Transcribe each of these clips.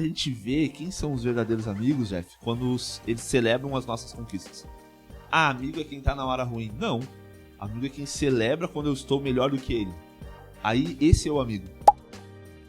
A gente vê quem são os verdadeiros amigos, Jeff, quando eles celebram as nossas conquistas. Amigo é quem tá na hora ruim. Não. Amigo é quem celebra quando eu estou melhor do que ele. Aí, esse é o amigo.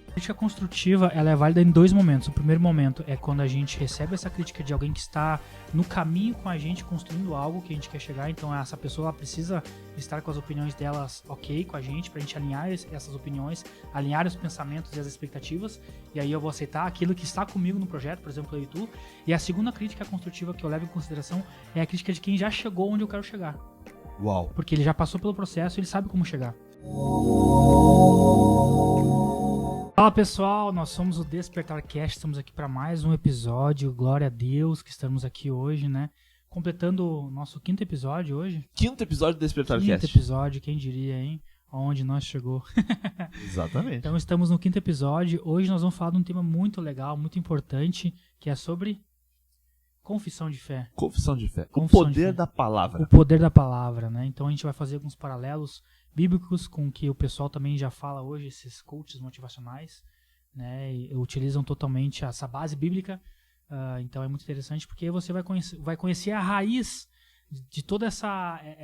A crítica construtiva, ela é válida em 2 momentos. O primeiro momento é quando a gente recebe essa crítica de alguém que está no caminho com a gente, construindo algo que a gente quer chegar. Então essa pessoa ela precisa estar com as opiniões delas ok com a gente, pra gente alinhar essas opiniões, alinhar os pensamentos e as expectativas. E aí eu vou aceitar aquilo que está comigo no projeto, por exemplo, eu e tu. E a segunda crítica construtiva que eu levo em consideração é a crítica de quem já chegou onde eu quero chegar. Uau. Porque ele já passou pelo processo, ele sabe como chegar. Fala pessoal, nós somos o DespertarCast, estamos aqui para mais um episódio, glória a Deus que estamos aqui hoje, né? Completando o nosso 5º episódio hoje. 5º episódio do DespertarCast. 5º episódio, quem diria, hein? Aonde nós chegou. Exatamente. Então estamos no 5º episódio, hoje nós vamos falar de um tema muito legal, muito importante, que é sobre confissão de fé. Confissão de fé. Confissão o poder de fé. da palavra. O poder da palavra, né? Então a gente vai fazer alguns paralelos bíblicos com o que o pessoal também já fala hoje, esses coaches motivacionais, né? E utilizam totalmente essa base bíblica. Então é muito interessante porque você vai conhecer a raiz de toda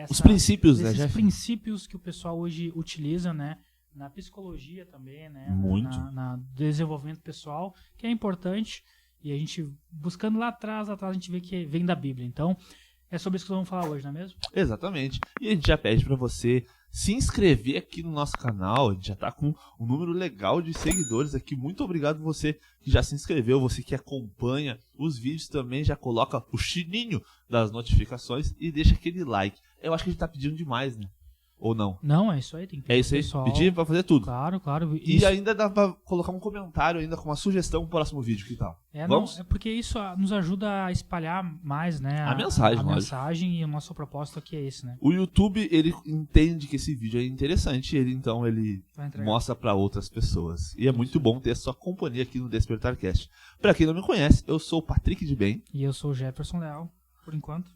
os princípios, né, esses princípios que o pessoal hoje utiliza, né? Na psicologia também, né? Muito. Na desenvolvimento pessoal, que é importante. E a gente, buscando lá atrás a gente vê que vem da Bíblia. Então, é sobre isso que nós vamos falar hoje, não é mesmo? Exatamente. E a gente já pede pra você se inscrever aqui no nosso canal. A gente já tá com um número legal de seguidores aqui. Muito obrigado você que já se inscreveu, você que acompanha os vídeos também, já coloca o sininho das notificações e deixa aquele like. Eu acho que a gente tá pedindo demais, né? Ou não? Não, é isso aí, tem que É isso aí, pessoal. pedir pra fazer tudo. Claro. E ainda dá pra colocar um comentário ainda com uma sugestão pro próximo vídeo, que tal? Vamos? É porque isso nos ajuda a espalhar mais, né? A mensagem, a lógico. mensagem, e o nosso propósito aqui é esse, né? O YouTube, ele entende que esse vídeo é interessante, então ele mostra pra outras pessoas. E é muito bom ter a sua companhia aqui no DespertarCast. Pra quem não me conhece, eu sou o Patrick de Bem. E eu sou o Jefferson Leal, por enquanto.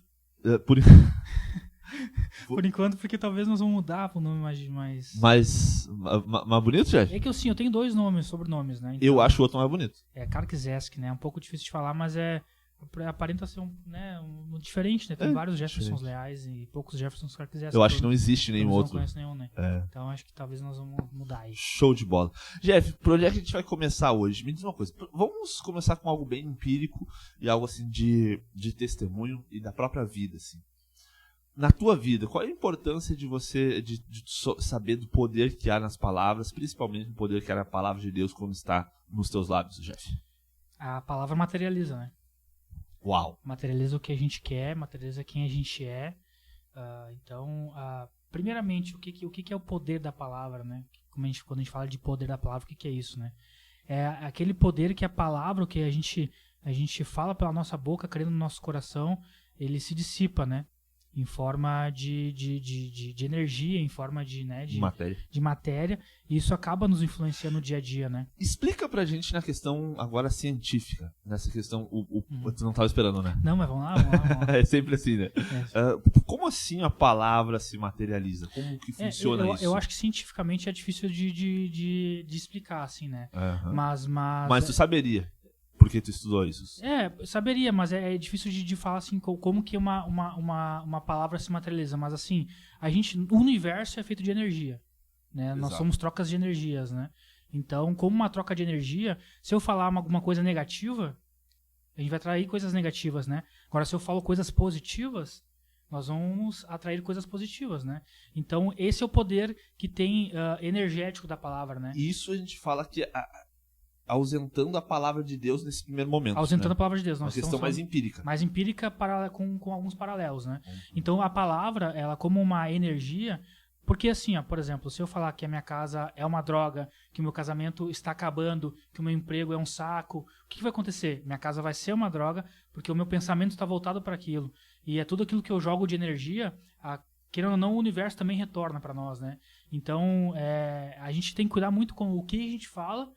Por enquanto, porque talvez nós vamos mudar pro nome mais... Mais bonito, chefe? É que eu tenho 2 nomes, sobrenomes, né? Então, eu acho o outro mais bonito. É Karkzesk, né? É um pouco difícil de falar, mas aparenta ser um diferente, né? Tem vários Jeffersons diferente. Leais e poucos Jeffersons Karkzesk. Eu acho que não existe nenhum outro. Não conheço nenhum, né? É. Então acho que talvez nós vamos mudar aí. Show de bola. Jeff, por onde é que a gente vai começar hoje? Me diz uma coisa. Vamos começar com algo bem empírico e algo assim de testemunho e da própria vida, assim. Na tua vida, qual é a importância de você de saber do poder que há nas palavras, principalmente o poder que há na palavra de Deus quando está nos teus lábios, Jeff? A palavra materializa, né? Uau! Materializa o que a gente quer, materializa quem a gente é. Então, primeiramente, o que é o poder da palavra, né? Quando a gente fala de poder da palavra, o que é isso, né? É aquele poder que a palavra, o que a gente fala pela nossa boca, crendo no nosso coração, ele se dissipa, né? Em forma de energia, em forma de matéria, e isso acaba nos influenciando no dia a dia, né? Explica pra gente na questão agora científica, nessa questão, tu não estava esperando, né? Não, mas vamos lá. É sempre assim, né? Como assim a palavra se materializa? Como que funciona isso? Eu acho que cientificamente é difícil de explicar, assim, né? Uhum. Mas tu saberia. Porque tu estudou isso? Saberia, mas é difícil de falar assim como que uma palavra se materializa. Mas assim, o universo é feito de energia, né? Exato. Nós somos trocas de energias, né? Então, como uma troca de energia, se eu falar alguma coisa negativa, a gente vai atrair coisas negativas, né? Agora, se eu falo coisas positivas, nós vamos atrair coisas positivas, né? Então, esse é o poder que tem energético da palavra, né? Isso a gente fala que ausentando a palavra de Deus nesse primeiro momento. Ausentando, né? a palavra de Deus. Uma questão mais empírica. Mais empírica com alguns paralelos, né? Então a palavra, ela como uma energia, porque assim, por exemplo, se eu falar que a minha casa é uma droga, que o meu casamento está acabando, que o meu emprego é um saco, o que vai acontecer? Minha casa vai ser uma droga, porque o meu pensamento está voltado para aquilo. E é tudo aquilo que eu jogo de energia, querendo ou não, o universo também retorna para nós, né? Então, a gente tem que cuidar muito com o que a gente fala,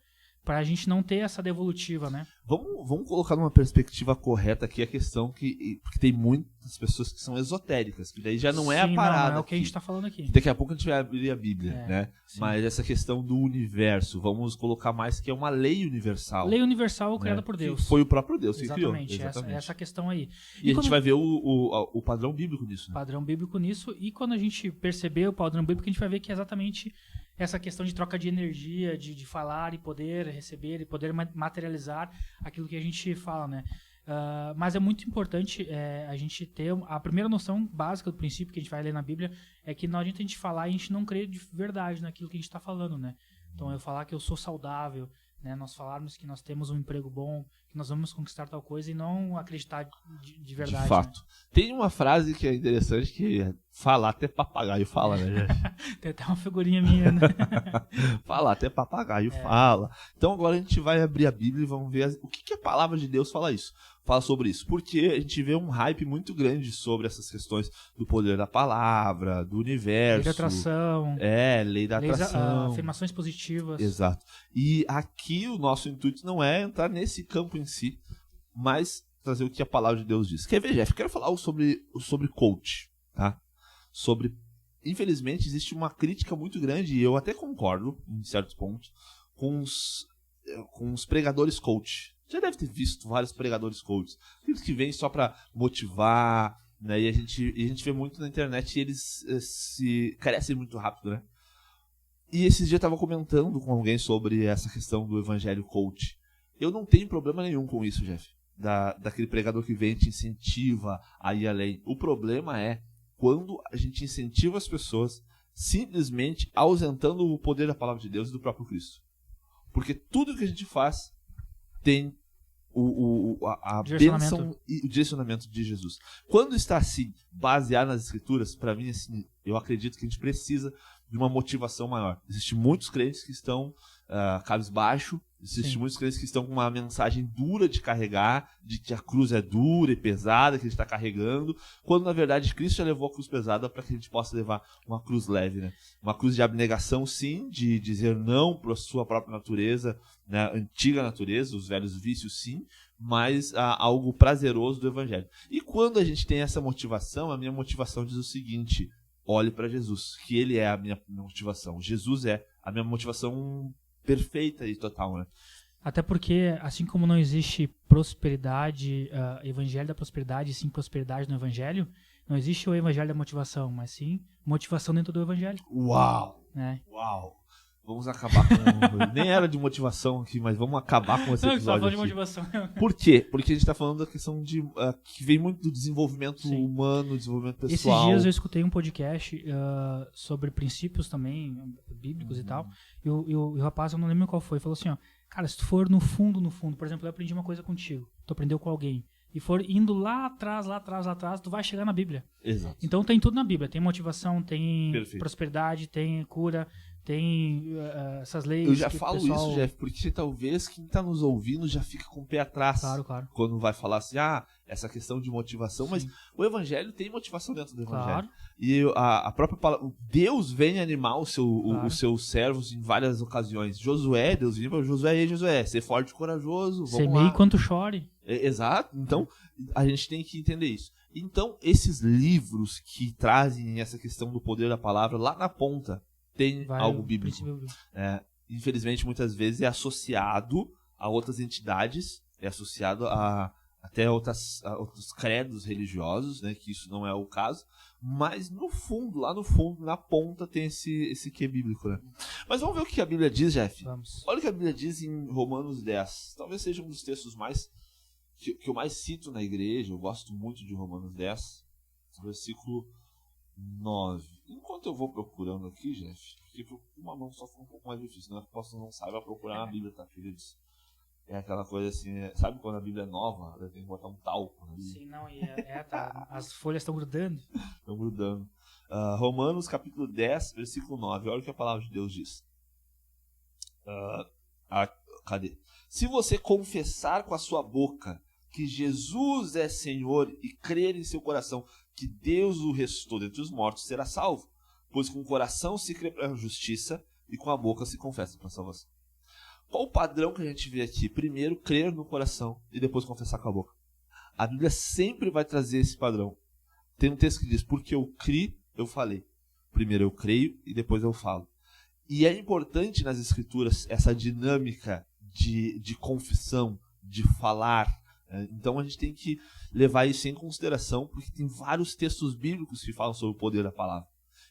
pra gente não ter essa devolutiva, né? Vamos colocar numa perspectiva correta aqui a questão porque tem muitas pessoas que são esotéricas, que daí já não é a parada. Não é o que aqui. a gente tá falando aqui. Daqui a pouco a gente vai abrir a Bíblia, né? Sim. Mas essa questão do universo, vamos colocar mais que é uma lei universal. Lei universal criada né? por Deus. Que foi o próprio Deus que criou. Exatamente. Essa questão aí. E a gente vai ver o padrão bíblico nisso. Né? Padrão bíblico nisso. E quando a gente perceber o padrão bíblico, a gente vai ver que é exatamente essa questão de troca de energia, de falar e poder receber e poder materializar aquilo que a gente fala, né? Mas é muito importante a gente ter a primeira noção básica do princípio que a gente vai ler na Bíblia é que não adianta a gente falar e a gente não crer de verdade naquilo que a gente está falando, né? Então eu falar que eu sou saudável, né? Nós falarmos que nós temos um emprego bom, que nós vamos conquistar tal coisa e não acreditar de verdade. De fato. Né? Tem uma frase que é interessante que é falar até papagaio fala, né, gente? Tem até uma figurinha minha, né? Falar até papagaio fala. Então agora a gente vai abrir a Bíblia e vamos ver o que a palavra de Deus fala sobre isso. Porque a gente vê um hype muito grande sobre essas questões do poder da palavra, do universo. Lei da atração. Lei da atração. Afirmações positivas. Exato. E aqui o nosso intuito não é entrar nesse campo em si, mas trazer o que a palavra de Deus diz. Quer ver, Jeff? Quero falar sobre coach, tá? Infelizmente, existe uma crítica muito grande, e eu até concordo, em certos pontos, com os pregadores coach. Já deve ter visto vários pregadores coach. Aqueles que vêm só pra motivar, né? E a gente vê muito na internet e eles se crescem muito rápido, né? E esses dias eu estava comentando com alguém sobre essa questão do evangelho coach. Eu não tenho problema nenhum com isso, Jeff. Daquele pregador que vem e te incentiva a ir além. O problema é quando a gente incentiva as pessoas simplesmente ausentando o poder da palavra de Deus e do próprio Cristo. Porque tudo que a gente faz tem a bênção e o direcionamento de Jesus. Quando está assim, baseado nas escrituras, para mim, assim, eu acredito que a gente precisa de uma motivação maior. Existem muitos crentes que estão cabisbaixo, existem muitos crentes que estão com uma mensagem dura de carregar, de que a cruz é dura e pesada, que a gente está carregando, quando na verdade Cristo já levou a cruz pesada para que a gente possa levar uma cruz leve, né? Uma cruz de abnegação, sim, de dizer não para a sua própria natureza, né? Antiga natureza, os velhos vícios, sim, mas algo prazeroso do evangelho. E quando a gente tem essa motivação, a minha motivação diz o seguinte: olhe para Jesus, que ele é a minha motivação. Jesus é a minha motivação perfeita e total, né? Até porque, assim como não existe prosperidade, evangelho da prosperidade, sim prosperidade no evangelho, não existe o evangelho da motivação, mas sim motivação dentro do evangelho. Uau! Né? Uau! Vamos acabar com... Nem era de motivação aqui, mas vamos acabar com esse episódio não, aqui. de motivação. Por quê? Porque a gente está falando da questão de que vem muito do desenvolvimento humano, desenvolvimento pessoal. Esses dias eu escutei um podcast sobre princípios também, bíblicos e tal, e o rapaz, eu não lembro qual foi, falou assim, ó, cara, se tu for no fundo, por exemplo, eu aprendi uma coisa contigo, tu aprendeu com alguém, e for indo lá atrás, tu vai chegar na Bíblia. Exato. Então tem tudo na Bíblia, tem motivação, tem Perfeito. Prosperidade, tem cura, tem essas leis. Eu já falo pessoal... isso, Jeff, porque talvez quem está nos ouvindo já fica com o pé atrás. Claro. Quando vai falar assim, essa questão de motivação, mas o evangelho tem motivação dentro do evangelho. Claro. E a própria palavra, Deus vem animar os seus servos em várias ocasiões. Deus vinha para Josué, ser forte e corajoso, semeie quanto chore. Exato, então a gente tem que entender isso. Então, esses livros que trazem essa questão do poder da palavra, lá na ponta tem algo bíblico. Infelizmente, muitas vezes é associado a outras entidades, é associado até outros credos religiosos, né, que isso não é o caso, mas no fundo, lá no fundo, na ponta, tem esse quê bíblico, né? Mas vamos ver o que a Bíblia diz, Jeff? Vamos. Olha o que a Bíblia diz em Romanos 10. Talvez seja um dos textos que eu mais cito na igreja. Eu gosto muito de Romanos 10, versículo 9. Enquanto eu vou procurando aqui, Jeff, porque com uma mão só foi um pouco mais difícil, né? Eu posso não saiba procurar na Bíblia, tá, queridos? É aquela coisa assim, sabe quando a Bíblia é nova, tem que botar um talco na Bíblia? Sim, não, tá, as folhas estão grudando. Estão grudando. Romanos capítulo 10, versículo 9, olha o que a palavra de Deus diz. Cadê? Se você confessar com a sua boca que Jesus é Senhor e crer em seu coração que Deus o ressuscitou dentre os mortos, será salvo. Pois com o coração se crê para a justiça e com a boca se confessa para a salvação. Qual o padrão que a gente vê aqui? Primeiro, crer no coração e depois confessar com a boca. A Bíblia sempre vai trazer esse padrão. Tem um texto que diz, porque eu criei, eu falei. Primeiro eu creio e depois eu falo. E é importante nas Escrituras essa dinâmica de confissão, de falar. Então a gente tem que levar isso em consideração, porque tem vários textos bíblicos que falam sobre o poder da palavra.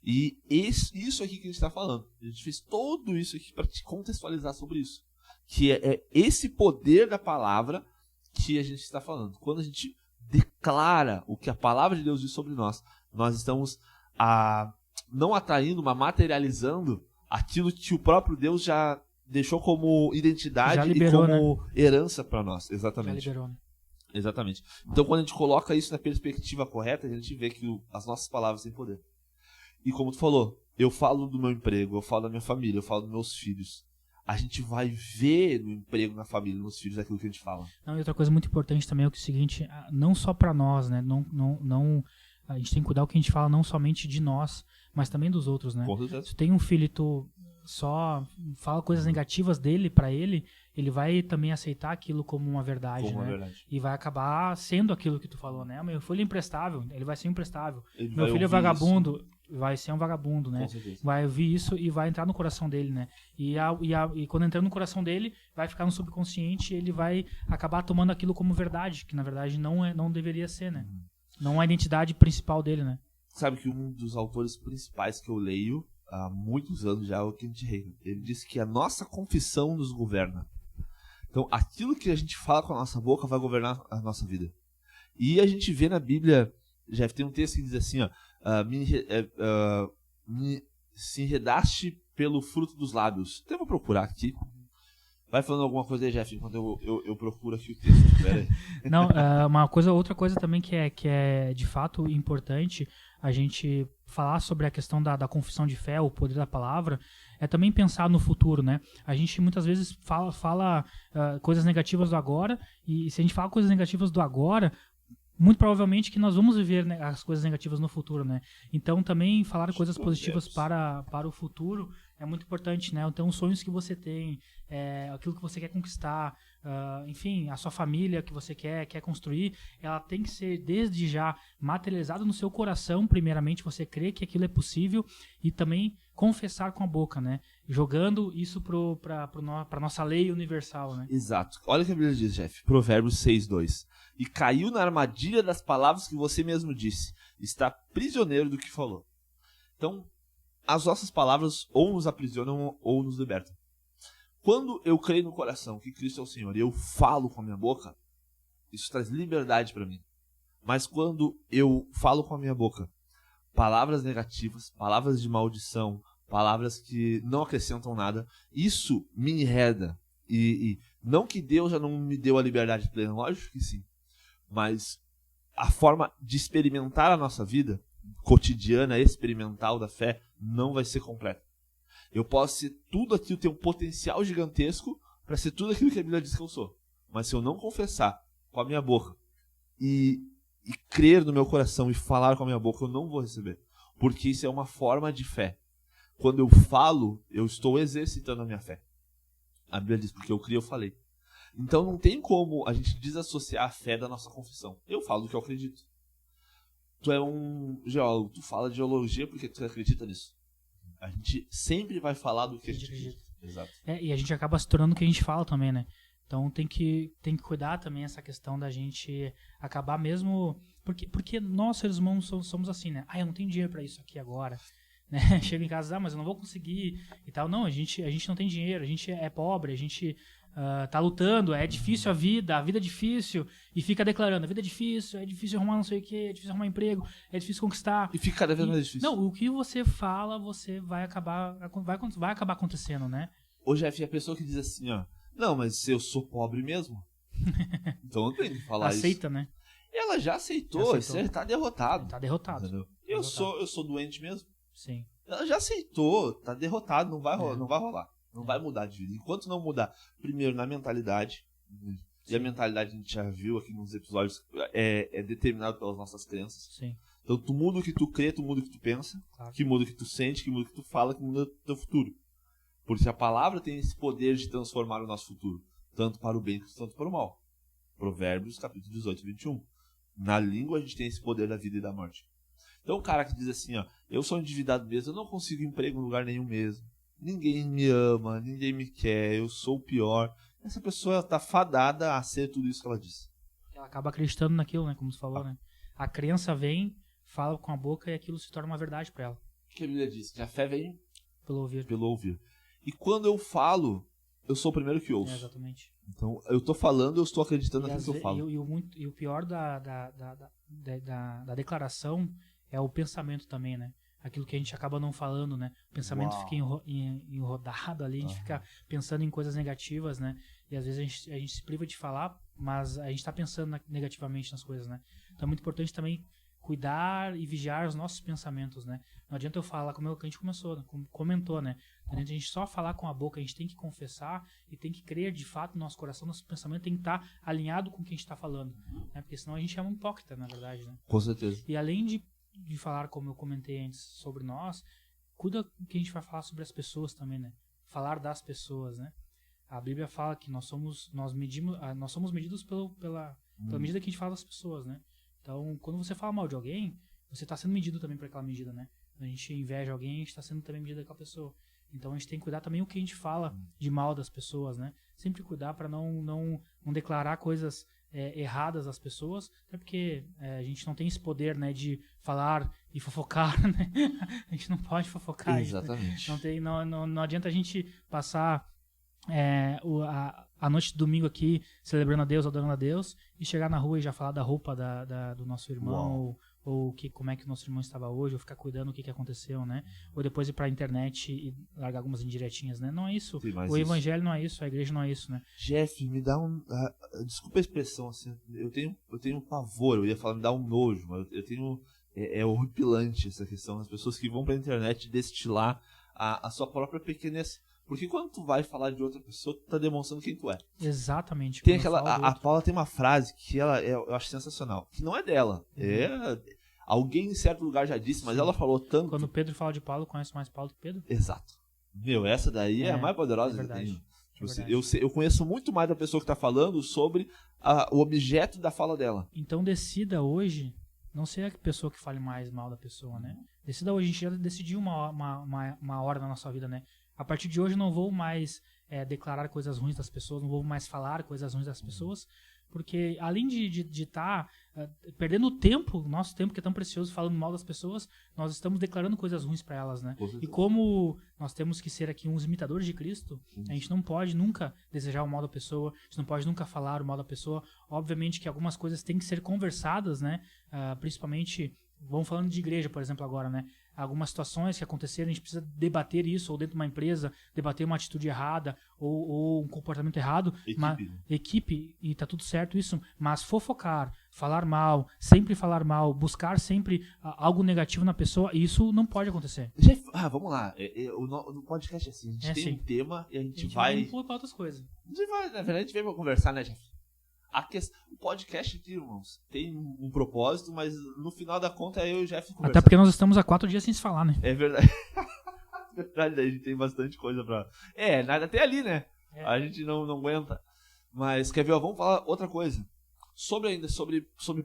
E isso aqui que a gente está falando. A gente fez tudo isso aqui para te contextualizar sobre isso. Que é esse poder da palavra que a gente está falando. Quando a gente declara o que a palavra de Deus diz sobre nós, nós estamos não atraindo, mas materializando aquilo que o próprio Deus já deixou como identidade liberou, e como herança para nós. Exatamente. Já liberou, né? Exatamente. Então, quando a gente coloca isso na perspectiva correta, a gente vê que as nossas palavras têm poder. E como tu falou, eu falo do meu emprego, eu falo da minha família, eu falo dos meus filhos. A gente vai ver no emprego, na família, nos filhos aquilo que a gente fala. Não, e outra coisa muito importante também é o seguinte, não só para nós, né? Não, a gente tem que cuidar o que a gente fala não somente de nós, mas também dos outros, né? Com certeza. Se tu tem um filho e tu só fala coisas negativas dele para ele vai também aceitar aquilo como uma verdade, Como uma né? verdade. E vai acabar sendo aquilo que tu falou, né? Meu filho é imprestável, ele vai ser imprestável. Ele Meu vai filho é ouvir vagabundo, vai ser um vagabundo, né? Com certeza. Vai ouvir isso e vai entrar no coração dele, né? E quando entrar no coração dele, vai ficar no subconsciente e ele vai acabar tomando aquilo como verdade, que na verdade não deveria ser, né? Não é a identidade principal dele, né? Sabe que um dos autores principais que eu leio há muitos anos já é o Kenneth Hagin. Ele disse que a nossa confissão nos governa. Então, aquilo que a gente fala com a nossa boca vai governar a nossa vida. E a gente vê na Bíblia, já tem um texto que diz assim, ó, se enredaste pelo fruto dos lábios. Então eu vou procurar aqui. Vai falando alguma coisa aí, Jeff, enquanto eu procuro aqui o texto. Pera aí. Não, outra coisa também que é de fato importante a gente falar sobre a questão da confissão de fé, o poder da palavra, é também pensar no futuro, né? A gente muitas vezes fala coisas negativas do agora, e se a gente fala coisas negativas do agora, muito provavelmente que nós vamos viver, né, as coisas negativas no futuro, né? Então também falar coisas positivas para o futuro é muito importante, né? Então os sonhos que você tem, aquilo que você quer conquistar, enfim, a sua família que você quer construir, ela tem que ser desde já materializada no seu coração. Primeiramente você crê que aquilo é possível e também confessar com a boca, né? Jogando isso para nossa lei universal, né? Exato. Olha o que a Bíblia diz, Jeff. Provérbios 6:2. E caiu na armadilha das palavras que você mesmo disse. Está prisioneiro do que falou. Então, as nossas palavras ou nos aprisionam ou nos libertam. Quando eu creio no coração que Cristo é o Senhor e eu falo com a minha boca, isso traz liberdade para mim. Mas quando eu falo com a minha boca palavras negativas, palavras de maldição, palavras que não acrescentam nada, isso me enreda. E não que Deus já não me deu a liberdade plena, lógico que sim. Mas a forma de experimentar a nossa vida cotidiana, experimental da fé, não vai ser completa. Eu posso ser tudo aquilo, ter um potencial gigantesco para ser tudo aquilo que a Bíblia diz que eu sou. Mas se eu não confessar com a minha boca e crer no meu coração e falar com a minha boca, eu não vou receber. Porque isso é uma forma de fé. Quando eu falo, eu estou exercitando a minha fé. A Bíblia diz, porque eu criei, eu falei. Então não tem como a gente desassociar a fé da nossa confissão. Eu falo do que eu acredito. Tu é um geólogo, tu fala de geologia porque tu acredita nisso. A gente sempre vai falar do que a gente acredita. Exato. E a gente acaba se tornando o que a gente fala também, né? Então tem que cuidar também essa questão da gente acabar mesmo... Porque nós, seres humanos, somos assim, né? Eu não tenho dinheiro pra isso aqui agora. Né? Chego em casa, mas eu não vou conseguir e tal. Não, a gente não tem dinheiro, a gente é pobre, a gente tá lutando, é difícil a vida é difícil, e fica declarando, a vida é difícil arrumar não sei o que, é difícil arrumar emprego, é difícil conquistar. E fica cada vez mais difícil. Não, o que você fala, você vai acabar acontecendo, né? Ô Jeff, a pessoa que diz assim, ó, não, mas eu sou pobre mesmo. Então não tem que falar isso. Aceita, né? Ela já aceitou. Você tá derrotado. Tá derrotado. Entendeu? Eu sou doente mesmo. Sim. Ela já aceitou, tá derrotado, não vai rolar. Não vai mudar de vida. Enquanto não mudar, primeiro na mentalidade, e a mentalidade a gente já viu aqui nos episódios, é determinado pelas nossas crenças. Sim. Então tu muda o que tu crê, tu muda o que tu pensa, Claro. que muda o que tu sente, que muda o que tu fala, que muda o teu futuro. Porque a palavra tem esse poder de transformar o nosso futuro, tanto para o bem quanto para o mal. Provérbios, capítulo 18 e 21. Na língua a gente tem esse poder da vida e da morte. Então o cara que diz assim, ó, eu sou endividado mesmo, eu não consigo emprego em lugar nenhum mesmo. Ninguém me ama, ninguém me quer, eu sou o pior. Essa pessoa está fadada a ser tudo isso que ela diz. Ela acaba acreditando naquilo, né? Como você falou, né? A crença vem, fala com a boca e aquilo se torna uma verdade para ela. O que a Bíblia diz? Que a fé vem Pelo ouvir. E quando eu falo, eu sou o primeiro que ouço. Exatamente. Então, eu tô falando, eu estou acreditando naquilo que eu falo. E o pior da declaração é o pensamento também, né? Aquilo que a gente acaba não falando, né? O pensamento fica enrodado ali, a gente fica pensando em coisas negativas, né? E às vezes a gente se priva de falar, mas a gente está pensando negativamente nas coisas, né? Então é muito importante também cuidar e vigiar os nossos pensamentos, né? Não adianta eu falar, como a gente começou, né? Comentou, né? Não adianta a gente só falar com a boca, a gente tem que confessar e tem que crer de fato no nosso coração, nosso pensamento tem que estar alinhado com o que a gente está falando, né? Porque senão a gente é um hipócrita, na verdade, né? Com certeza. E além de falar, como eu comentei antes, sobre nós, cuida que a gente vai falar sobre as pessoas também, né? Falar das pessoas, né? A Bíblia fala que nós somos medidos pela medida que a gente fala das pessoas, né? Então, quando você fala mal de alguém, você está sendo medido também por aquela medida, né? Quando a gente inveja alguém, a gente está sendo também medido daquela pessoa. Então, a gente tem que cuidar também o que a gente fala de mal das pessoas, né? Sempre cuidar para não declarar coisas erradas às pessoas, até porque a gente não tem esse poder, né, de falar e fofocar, né? A gente não pode fofocar. Exatamente. Não adianta a gente passar a noite de domingo aqui celebrando a Deus, adorando a Deus, e chegar na rua e já falar da roupa do nosso irmão, ou como é que o nosso irmão estava hoje, ou ficar cuidando o que aconteceu, né? Ou depois ir pra internet e largar algumas indiretinhas, né? Não é isso. Sim, o evangelho não é isso, a igreja não é isso, né? Jeff, me dá desculpa a expressão, assim, eu tenho um pavor, eu ia falar, me dá um nojo, mas eu tenho... É horripilante essa questão das pessoas que vão pra internet destilar a sua própria pequenez. Porque quando tu vai falar de outra pessoa, tu tá demonstrando quem tu é. Exatamente. Tem a Paula tem uma frase que eu acho sensacional. Que não é dela. Alguém em certo lugar já disse, mas ela falou tanto. Quando Pedro fala de Paulo, conhece mais Paulo que Pedro? Exato. Meu, essa daí é a mais poderosa que eu tenho. Tipo, eu conheço muito mais da pessoa que tá falando sobre o objeto da fala dela. Então decida hoje não ser a pessoa que fale mais mal da pessoa, né? Decida hoje, a gente já decidiu uma hora na nossa vida, né? A partir de hoje eu não vou mais declarar coisas ruins das pessoas, não vou mais falar coisas ruins das pessoas, porque além de estar perdendo o tempo, nosso tempo que é tão precioso, falando mal das pessoas, nós estamos declarando coisas ruins para elas, né? E como nós temos que ser aqui uns imitadores de Cristo, a gente não pode nunca desejar o mal da pessoa, a gente não pode nunca falar o mal da pessoa. Obviamente que algumas coisas têm que ser conversadas, né? Principalmente, vamos falando de igreja, por exemplo, agora, né? Algumas situações que aconteceram, a gente precisa debater isso, ou dentro de uma empresa, debater uma atitude errada, ou um comportamento errado. Equipe, e tá tudo certo isso, mas fofocar, falar mal, sempre falar mal, buscar sempre algo negativo na pessoa, isso não pode acontecer. Vamos lá, no podcast é assim, a gente tem um tema e a gente vai para outras coisas. Na verdade, a gente veio pra conversar, né, Jeff? O podcast aqui, irmãos, tem um propósito, mas no final da conta é eu e o Jeff conversando. Até porque nós estamos há 4 dias sem se falar, né? É verdade. É verdade, a gente tem bastante coisa pra... nada até ali, né? A gente não aguenta. Mas, quer ver, vamos falar outra coisa. Sobre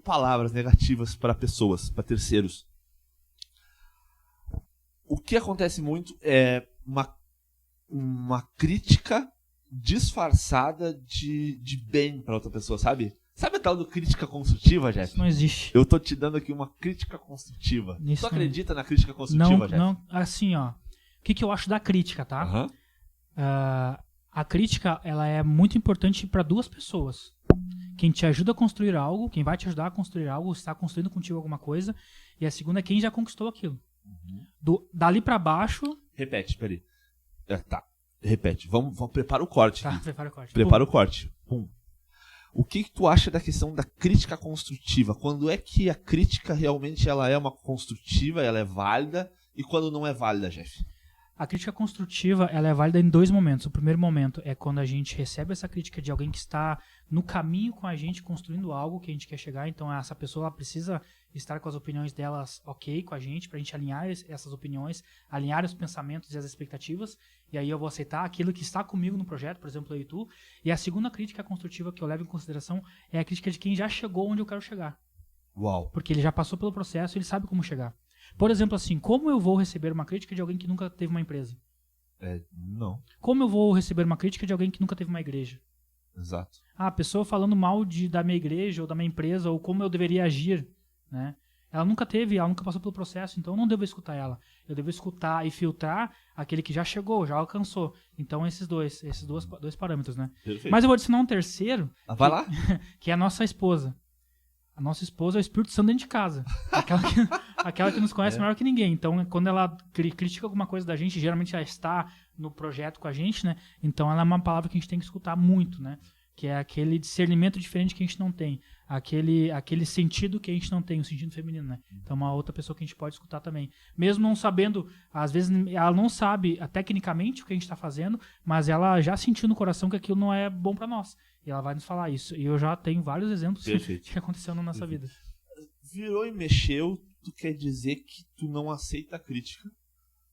palavras negativas para pessoas, para terceiros. O que acontece muito é uma crítica disfarçada de bem pra outra pessoa, sabe? Sabe a tal do crítica construtiva, Jeff? Isso não existe. Eu tô te dando aqui uma crítica construtiva. Tu acredita na crítica construtiva, Jeff? Não, assim, ó. O que eu acho da crítica, tá? A crítica, ela é muito importante para duas pessoas. Quem te ajuda a construir algo, quem vai te ajudar a construir algo, está construindo contigo alguma coisa. E a segunda é quem já conquistou aquilo. Dali pra baixo... Repete, peraí. Tá. Repete, vamos prepara o corte. Tá, prepara o corte. Prepara o corte. Pum. O que tu acha da questão da crítica construtiva? Quando é que a crítica realmente ela é uma construtiva, ela é válida, e quando não é válida, Jeff? A crítica construtiva, ela é válida em 2 momentos. O primeiro momento é quando a gente recebe essa crítica de alguém que está no caminho com a gente, construindo algo que a gente quer chegar. Então, essa pessoa ela precisa estar com as opiniões delas ok com a gente, para a gente alinhar essas opiniões, alinhar os pensamentos e as expectativas. E aí eu vou aceitar aquilo que está comigo no projeto, por exemplo, eu e tu. E a segunda crítica construtiva que eu levo em consideração é a crítica de quem já chegou onde eu quero chegar. Uau. Porque ele já passou pelo processo e ele sabe como chegar. Por exemplo, assim, como eu vou receber uma crítica de alguém que nunca teve uma empresa? Não. Como eu vou receber uma crítica de alguém que nunca teve uma igreja? Exato. A pessoa falando mal da minha igreja ou da minha empresa ou como eu deveria agir, né? Ela nunca passou pelo processo, então eu não devo escutar ela. Eu devo escutar e filtrar aquele que já chegou, já alcançou. Então esses dois parâmetros, né? Perfeito. Mas eu vou adicionar um terceiro, Vai lá. que é a nossa esposa. A nossa esposa é o Espírito Santo dentro de casa. Aquela que nos conhece melhor que ninguém. Então, quando ela critica alguma coisa da gente, geralmente ela está no projeto com a gente, né? Então, ela é uma palavra que a gente tem que escutar muito, né? Que é aquele discernimento diferente que a gente não tem. Aquele sentido que a gente não tem, o sentido feminino, né? Então, uma outra pessoa que a gente pode escutar também. Mesmo não sabendo, às vezes ela não sabe tecnicamente o que a gente está fazendo, mas ela já sentiu no coração que aquilo não é bom para nós. E ela vai nos falar isso. E eu já tenho vários exemplos que aconteceu na nossa vida. Virou e mexeu, tu quer dizer que tu não aceita a crítica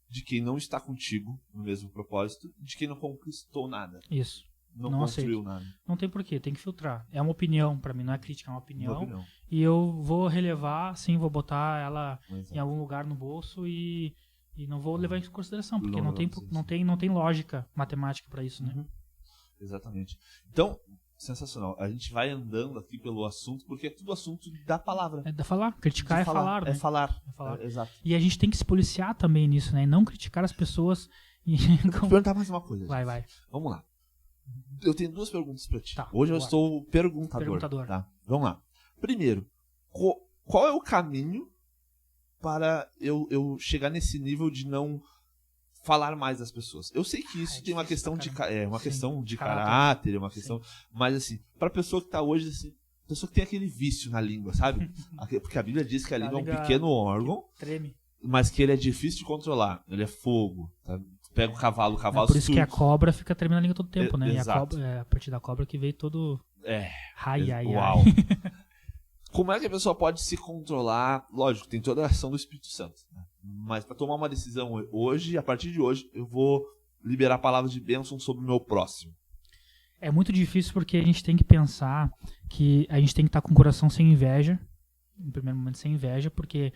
de quem não está contigo no mesmo propósito, de quem não conquistou nada. Isso. Não construiu nada. Não tem porquê, tem que filtrar. É uma opinião pra mim, não é crítica, é uma opinião. E eu vou relevar, sim, vou botar ela em algum lugar no bolso e não vou levar em consideração, porque não tem lógica matemática pra isso, né? Exatamente. Então, sensacional. A gente vai andando aqui pelo assunto, porque é tudo assunto da palavra. É da falar. Criticar é falar, né? É falar. Exato. E a gente tem que se policiar também nisso, né? E não criticar as pessoas. Vou te perguntar mais uma coisa. Vai. Vamos lá. Eu tenho 2 perguntas pra ti. Tá, hoje eu sou perguntador. Tá? Vamos lá. Primeiro, qual é o caminho para eu chegar nesse nível de não falar mais das pessoas? Eu sei que isso tem uma questão de caráter, uma questão, mas assim, pra pessoa que tá hoje assim, pessoa que tem aquele vício na língua, sabe? Porque a Bíblia diz que a língua é um pequeno órgão, treme, mas que ele é difícil de controlar. Ele é fogo, tá? Pega o cavalo por isso que a cobra fica tremendo a língua todo tempo, né? Exato. E a partir da cobra que veio todo uau. Como é que a pessoa pode se controlar? Lógico, tem toda a ação do Espírito Santo, né? Mas para tomar uma decisão hoje, a partir de hoje, eu vou liberar palavras de bênção sobre o meu próximo. É muito difícil porque a gente tem que pensar que a gente tem que estar com o coração sem inveja, no primeiro momento sem inveja, porque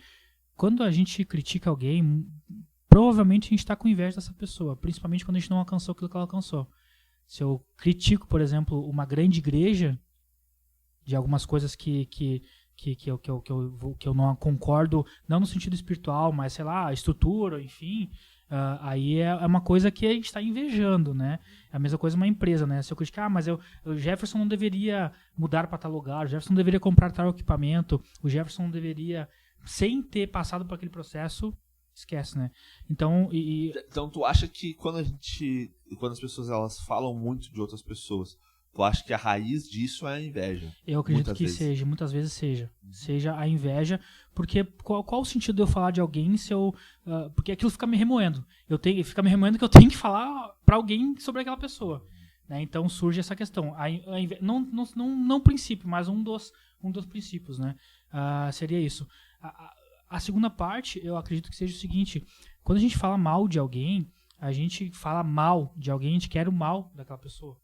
quando a gente critica alguém, provavelmente a gente está com inveja dessa pessoa, principalmente quando a gente não alcançou aquilo que ela alcançou. Se eu critico, por exemplo, uma grande igreja de algumas coisas que eu não concordo, não no sentido espiritual, mas sei lá, estrutura, enfim, aí é uma coisa que a gente está invejando, né? É a mesma coisa uma empresa, né? Se eu criticar, mas o Jefferson não deveria mudar para tal lugar, o Jefferson não deveria comprar tal equipamento, o Jefferson não deveria, sem ter passado por aquele processo, esquece, né? Então, então tu acha que quando as pessoas elas falam muito de outras pessoas, tu acha que a raiz disso é a inveja? Eu acredito que seja, muitas vezes seja. Seja a inveja, porque qual o sentido de eu falar de alguém se eu... porque aquilo fica me remoendo. Fica me remoendo que eu tenho que falar pra alguém sobre aquela pessoa. Né? Então surge essa questão. Não o princípio, mas um dos princípios, né? Seria isso. A segunda parte, eu acredito que seja o seguinte: quando a gente fala mal de alguém, a gente fala mal de alguém, a gente quer o mal daquela pessoa.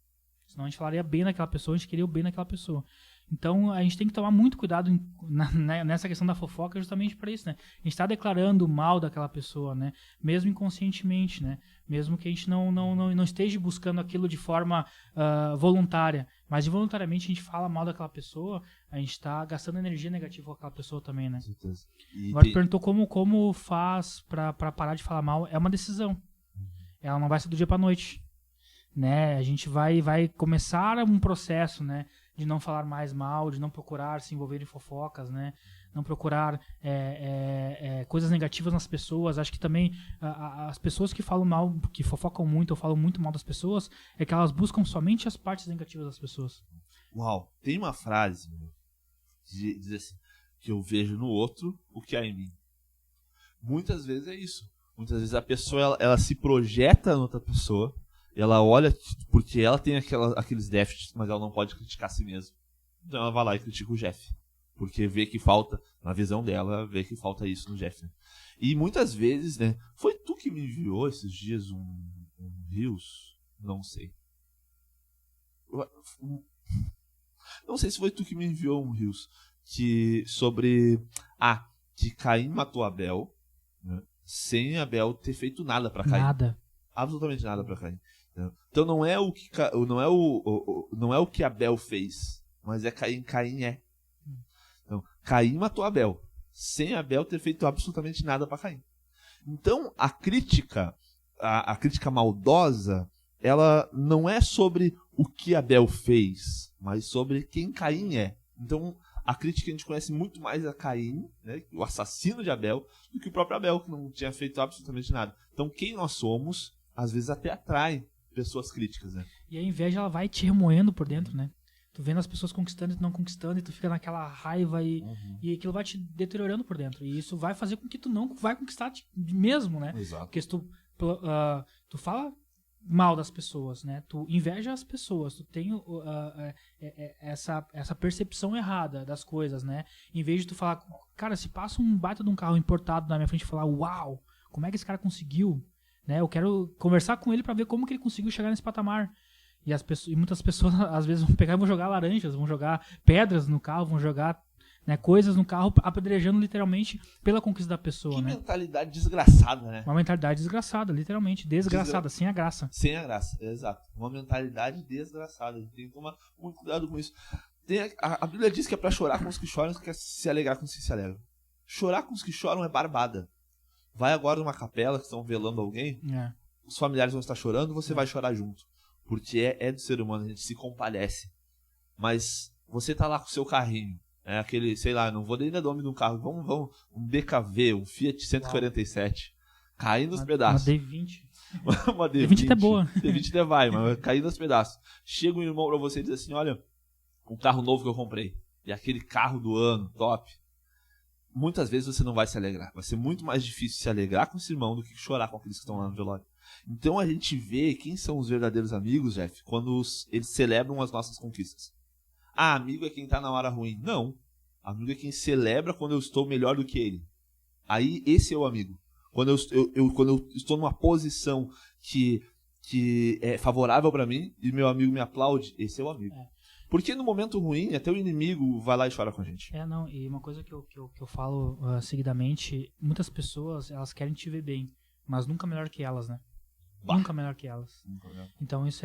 Senão a gente falaria bem daquela pessoa, a gente queria o bem daquela pessoa. Então a gente tem que tomar muito cuidado nessa questão da fofoca, justamente para isso, né? A gente está declarando o mal daquela pessoa, né? Mesmo inconscientemente, né? Mesmo que a gente não esteja buscando aquilo de forma voluntária, mas involuntariamente a gente fala mal daquela pessoa, a gente está gastando energia negativa com aquela pessoa também, né? Com certeza. Agora tu perguntou como faz para parar de falar mal. É uma decisão. Ela não vai ser do dia para noite. Né? A gente vai começar um processo, né, de não falar mais mal, de não procurar se envolver em fofocas, né, não procurar coisas negativas nas pessoas. Acho que também as pessoas que falam mal, que fofocam muito ou falam muito mal das pessoas, é que elas buscam somente as partes negativas das pessoas. Uau, tem uma frase diz assim, que eu vejo no outro o que há em mim. Muitas vezes é isso. Muitas vezes a pessoa ela se projeta na outra pessoa, ela olha porque ela tem aqueles déficits, mas ela não pode criticar a si mesma. Então ela vai lá e critica o Jeff. Porque vê que falta, na visão dela, vê que falta isso no Jeff. Né? E muitas vezes, né? Foi tu que me enviou esses dias um Reels? Não sei. Não sei se foi tu que me enviou um Reels. Sobre... que Caim matou Abel, né, sem Abel ter feito nada pra Caim. Nada. Absolutamente nada pra Caim. Né? Então não é o que Abel fez, mas é Caim é. Então, Caim matou Abel, sem Abel ter feito absolutamente nada pra Caim. Então a crítica maldosa, ela não é sobre o que Abel fez, mas sobre quem Caim é. Então a crítica a gente conhece muito mais a Caim, né, o assassino de Abel, do que o próprio Abel, que não tinha feito absolutamente nada. Então quem nós somos, às vezes até atrai pessoas críticas. Né? E a inveja, ela vai te remoendo por dentro, né? Tu vendo as pessoas conquistando e tu não conquistando, e tu fica naquela raiva e aquilo vai te deteriorando por dentro. E isso vai fazer com que tu não vai conquistar mesmo, né? Exato. Porque se tu fala mal das pessoas, né? Tu inveja as pessoas, tu tem essa percepção errada das coisas, né? Em vez de tu falar, cara, se passa um baita de um carro importado na minha frente e falar, uau, como é que esse cara conseguiu? Né? Eu quero conversar com ele pra ver como que ele conseguiu chegar nesse patamar. E muitas pessoas às vezes vão pegar e vão jogar laranjas, vão jogar pedras no carro, vão jogar, né, coisas no carro, apedrejando literalmente pela conquista da pessoa. Que, né? Mentalidade desgraçada, né? Uma mentalidade desgraçada, literalmente. Desgraçada, sem a graça. Sem a graça, exato. Uma mentalidade desgraçada. A gente tem que tomar muito cuidado com isso. A Bíblia diz que é pra chorar com os que choram e que é se alegrar com os que se alegram. Chorar com os que choram é barbada. Vai agora numa capela que estão velando alguém, os familiares vão estar chorando, você vai chorar junto. Porque é do ser humano, a gente se compadece. Mas você tá lá com o seu carrinho, aquele, sei lá, não vou nem dar nome de um carro, vamos, um BKV, um Fiat 147, caindo nos pedaços. Uma D20. Uma D20. D20 até boa. D20 até vai, mas caindo nos pedaços. Chega um irmão pra você e diz assim, olha, um carro novo que eu comprei, e aquele carro do ano, top. Muitas vezes você não vai se alegrar. Vai ser muito mais difícil se alegrar com esse irmão do que chorar com aqueles que estão lá no velório. Então a gente vê quem são os verdadeiros amigos, Jeff, quando eles celebram as nossas conquistas. Amigo é quem tá na hora ruim. Não. Amigo é quem celebra quando eu estou melhor do que ele. Aí esse é o amigo. Quando eu estou numa posição que é favorável para mim e meu amigo me aplaude, esse é o amigo. Porque no momento ruim, até o inimigo vai lá e chora com a gente. E uma coisa que eu falo seguidamente, muitas pessoas, elas querem te ver bem, mas nunca melhor que elas, né? Nunca melhor que elas. Então isso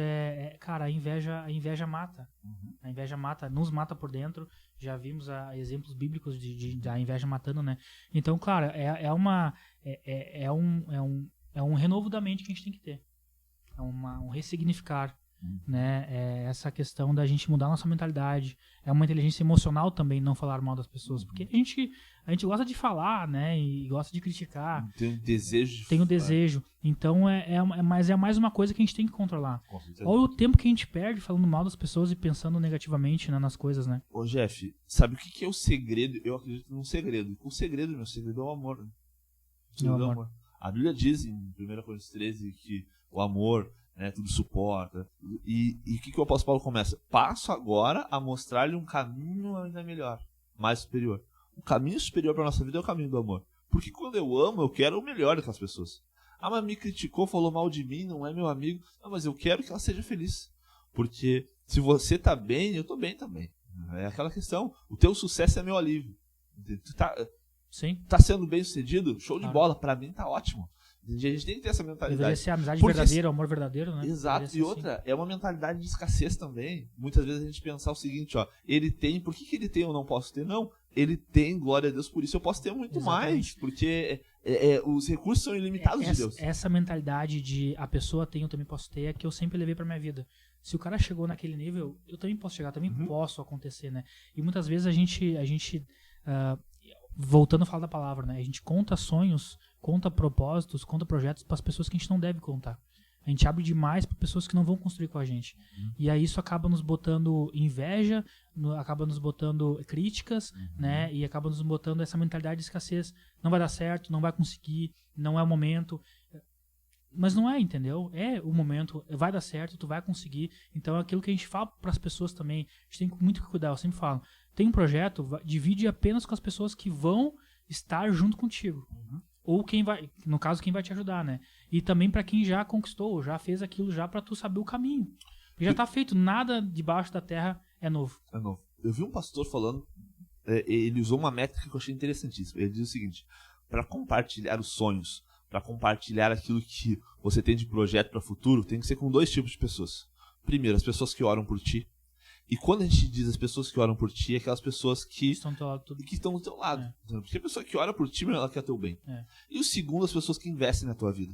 cara, a inveja mata. A inveja mata, nos mata por dentro. Já vimos exemplos bíblicos da inveja matando, né? Então, claro, é um renovo da mente que a gente tem que ter. É um ressignificar. Né? Essa questão da gente mudar a nossa mentalidade. É uma inteligência emocional também não falar mal das pessoas, porque a gente gosta de falar, né? E gosta de criticar. Tem um desejo. Tem um desejo. Então mas é mais uma coisa que a gente tem que controlar. Olha o tempo que a gente perde falando mal das pessoas e pensando negativamente, né, nas coisas, né? Ô Jeff, sabe o que é o segredo? Eu acredito num segredo. O segredo é o amor. Né? O amor. A Bíblia diz em 1 Coríntios 13 que o amor tudo suporta. E o que o apóstolo Paulo começa? Passo agora a mostrar-lhe um caminho ainda melhor, mais superior. O caminho superior para nossa vida é o caminho do amor. Porque quando eu amo, eu quero o melhor daquelas pessoas. Mas me criticou, falou mal de mim, não é meu amigo. Não, mas eu quero que ela seja feliz. Porque se você tá bem, eu tô bem também. É aquela questão. O teu sucesso é meu alívio. Tu tá sendo bem sucedido? Show de bola. Pra mim tá ótimo. A gente tem que ter essa mentalidade. Deveria ser a amizade verdadeira, o amor verdadeiro, né? Exato. E outra, assim. É uma mentalidade de escassez também. Muitas vezes a gente pensar o seguinte, ele tem, por que ele tem eu não posso ter? Não, ele tem, glória a Deus, por isso eu posso ter muito mais. Porque os recursos são ilimitados de Deus. Essa mentalidade de a pessoa tem, eu também posso ter, é que eu sempre levei pra minha vida. Se o cara chegou naquele nível, eu também posso chegar, também posso acontecer, né? E muitas vezes a gente voltando a falar da palavra, né? A gente conta sonhos, conta propósitos, conta projetos para as pessoas que a gente não deve contar. A gente abre demais para pessoas que não vão construir com a gente. E aí isso acaba nos botando inveja, acaba nos botando críticas, né? E acaba nos botando essa mentalidade de escassez. Não vai dar certo, não vai conseguir, não é o momento. Mas não é, entendeu? É o momento, vai dar certo, tu vai conseguir. Então é aquilo que a gente fala para as pessoas também. A gente tem muito que cuidar, eu sempre falo. Tem um projeto, divide apenas com as pessoas que vão estar junto contigo. Ou quem vai, no caso, quem vai te ajudar, né? E também para quem já conquistou, já fez aquilo já para tu saber o caminho. Já tá feito, nada debaixo da terra é novo. É novo. Eu vi um pastor falando, ele usou uma métrica que eu achei interessantíssima. Ele diz o seguinte: para compartilhar os sonhos, para compartilhar aquilo que você tem de projeto para o futuro, tem que ser com 2 tipos de pessoas. Primeiro, as pessoas que oram por ti. E quando a gente diz as pessoas que oram por ti, é aquelas pessoas que estão do teu lado. Porque a pessoa que ora por ti, ela quer teu bem. E o segundo, as pessoas que investem na tua vida.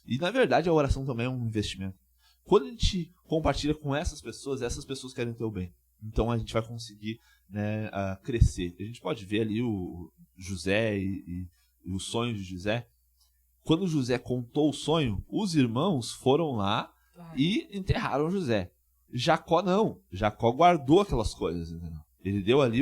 E na verdade a oração também é um investimento. Quando a gente compartilha com essas pessoas querem teu bem. Então a gente vai conseguir, né, crescer. A gente pode ver ali o José e o sonho de José. Quando José contou o sonho, os irmãos foram lá e enterraram José. Jacó não. Jacó guardou aquelas coisas, entendeu? Ele deu ali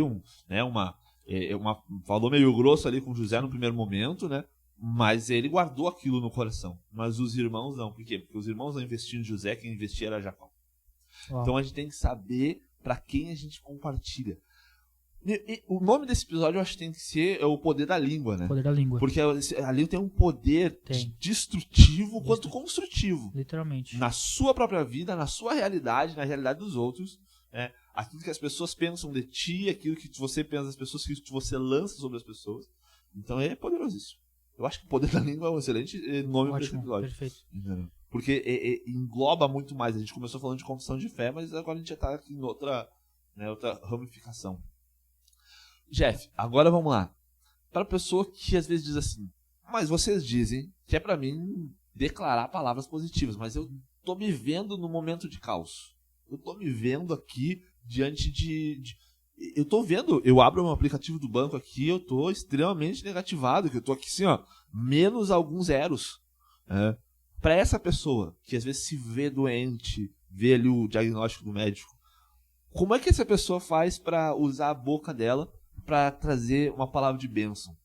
falou meio grosso ali com José no primeiro momento, né? Mas ele guardou aquilo no coração. Mas os irmãos não. Por quê? Porque os irmãos não investiam em José, quem investia era Jacó. Então a gente tem que saber para quem a gente compartilha. O nome desse episódio eu acho que tem que ser o poder da língua, né? O poder da língua. Porque a língua tem um poder destrutivo quanto construtivo. Literalmente. Na sua própria vida, na sua realidade, na realidade dos outros. Né? Aquilo que as pessoas pensam de ti, aquilo que você pensa das pessoas, que você lança sobre as pessoas. Então é poderosíssimo. Eu acho que o poder da língua é um excelente nome para esse episódio. Perfeito. Porque engloba muito mais. A gente começou falando de confissão de fé, mas agora a gente já está aqui em outra ramificação. Jeff, agora vamos lá. Para a pessoa que às vezes diz assim, mas vocês dizem que é para mim declarar palavras positivas, mas eu tô me vendo no momento de caos. Eu tô me vendo aqui diante eu tô vendo, eu abro um aplicativo do banco aqui, eu tô extremamente negativado, que eu tô aqui assim, ó, menos alguns zeros. Para essa pessoa que às vezes se vê doente, vê ali o diagnóstico do médico, como é que essa pessoa faz para usar a boca dela para trazer uma palavra de bênção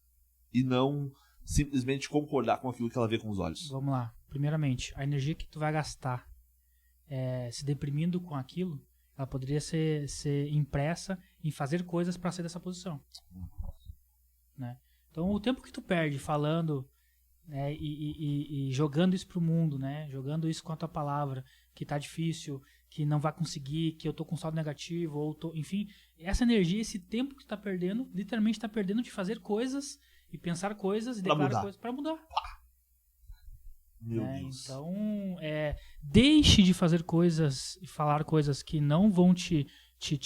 e não simplesmente concordar com aquilo que ela vê com os olhos? Vamos lá. Primeiramente, a energia que tu vai gastar se deprimindo com aquilo, ela poderia ser impressa em fazer coisas para sair dessa posição. Né? Então, o tempo que tu perde falando, né, e jogando isso pro mundo, né, jogando isso com a tua palavra, que tá difícil, que não vai conseguir, que eu tô com saldo negativo, enfim, essa energia, esse tempo que tu tá perdendo, literalmente tá perdendo de fazer coisas e pensar coisas e declarar coisas para mudar. Meu Deus. Então, deixe de fazer coisas e falar coisas que não vão te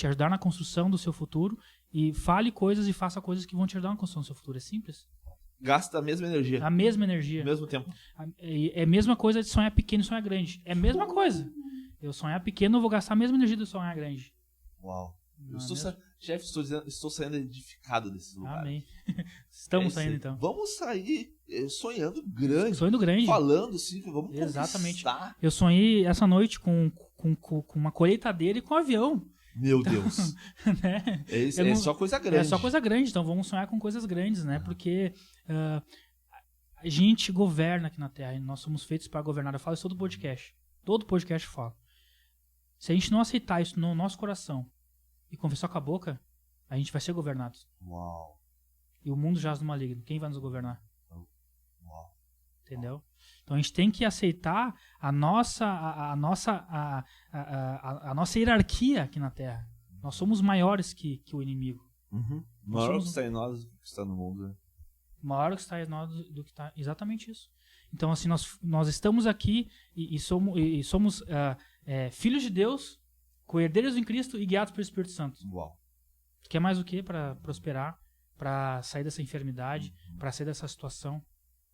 ajudar na construção do seu futuro e fale coisas e faça coisas que vão te ajudar na construção do seu futuro. É simples. Gasta a mesma energia. A mesma energia. Ao mesmo tempo. É a mesma coisa de sonhar pequeno e sonhar grande. É a mesma coisa. Eu sonhar pequeno, eu vou gastar a mesma energia de sonhar grande. Uau. Jeff, estou saindo edificado desse lugar. Amém. Estamos saindo, então. Vamos sair sonhando grande. Sonhando grande. Falando assim, vamos exatamente. Conquistar. Eu sonhei essa noite com uma colheitadeira e com um avião. Meu Deus. Né? É só coisa grande. É só coisa grande, então vamos sonhar com coisas grandes, né? Porque a gente governa aqui na Terra e nós somos feitos para governar. Eu falo isso todo podcast. Todo podcast fala. Se a gente não aceitar isso no nosso coração e confessar com a boca, a gente vai ser governado. Uau. E o mundo jaz no maligno. Quem vai nos governar? Uau. Entendeu? Então a gente tem que aceitar a nossa hierarquia aqui na Terra. Nós somos maiores que o inimigo. Maior que está em nós do que está no mundo. Né? Maior que está em nós do que está. Exatamente isso. Então, assim, nós estamos aqui e somos filhos de Deus, co-herdeiros em Cristo e guiados pelo Espírito Santo. Uau. Tu quer mais o quê para prosperar, para sair dessa enfermidade, para sair dessa situação?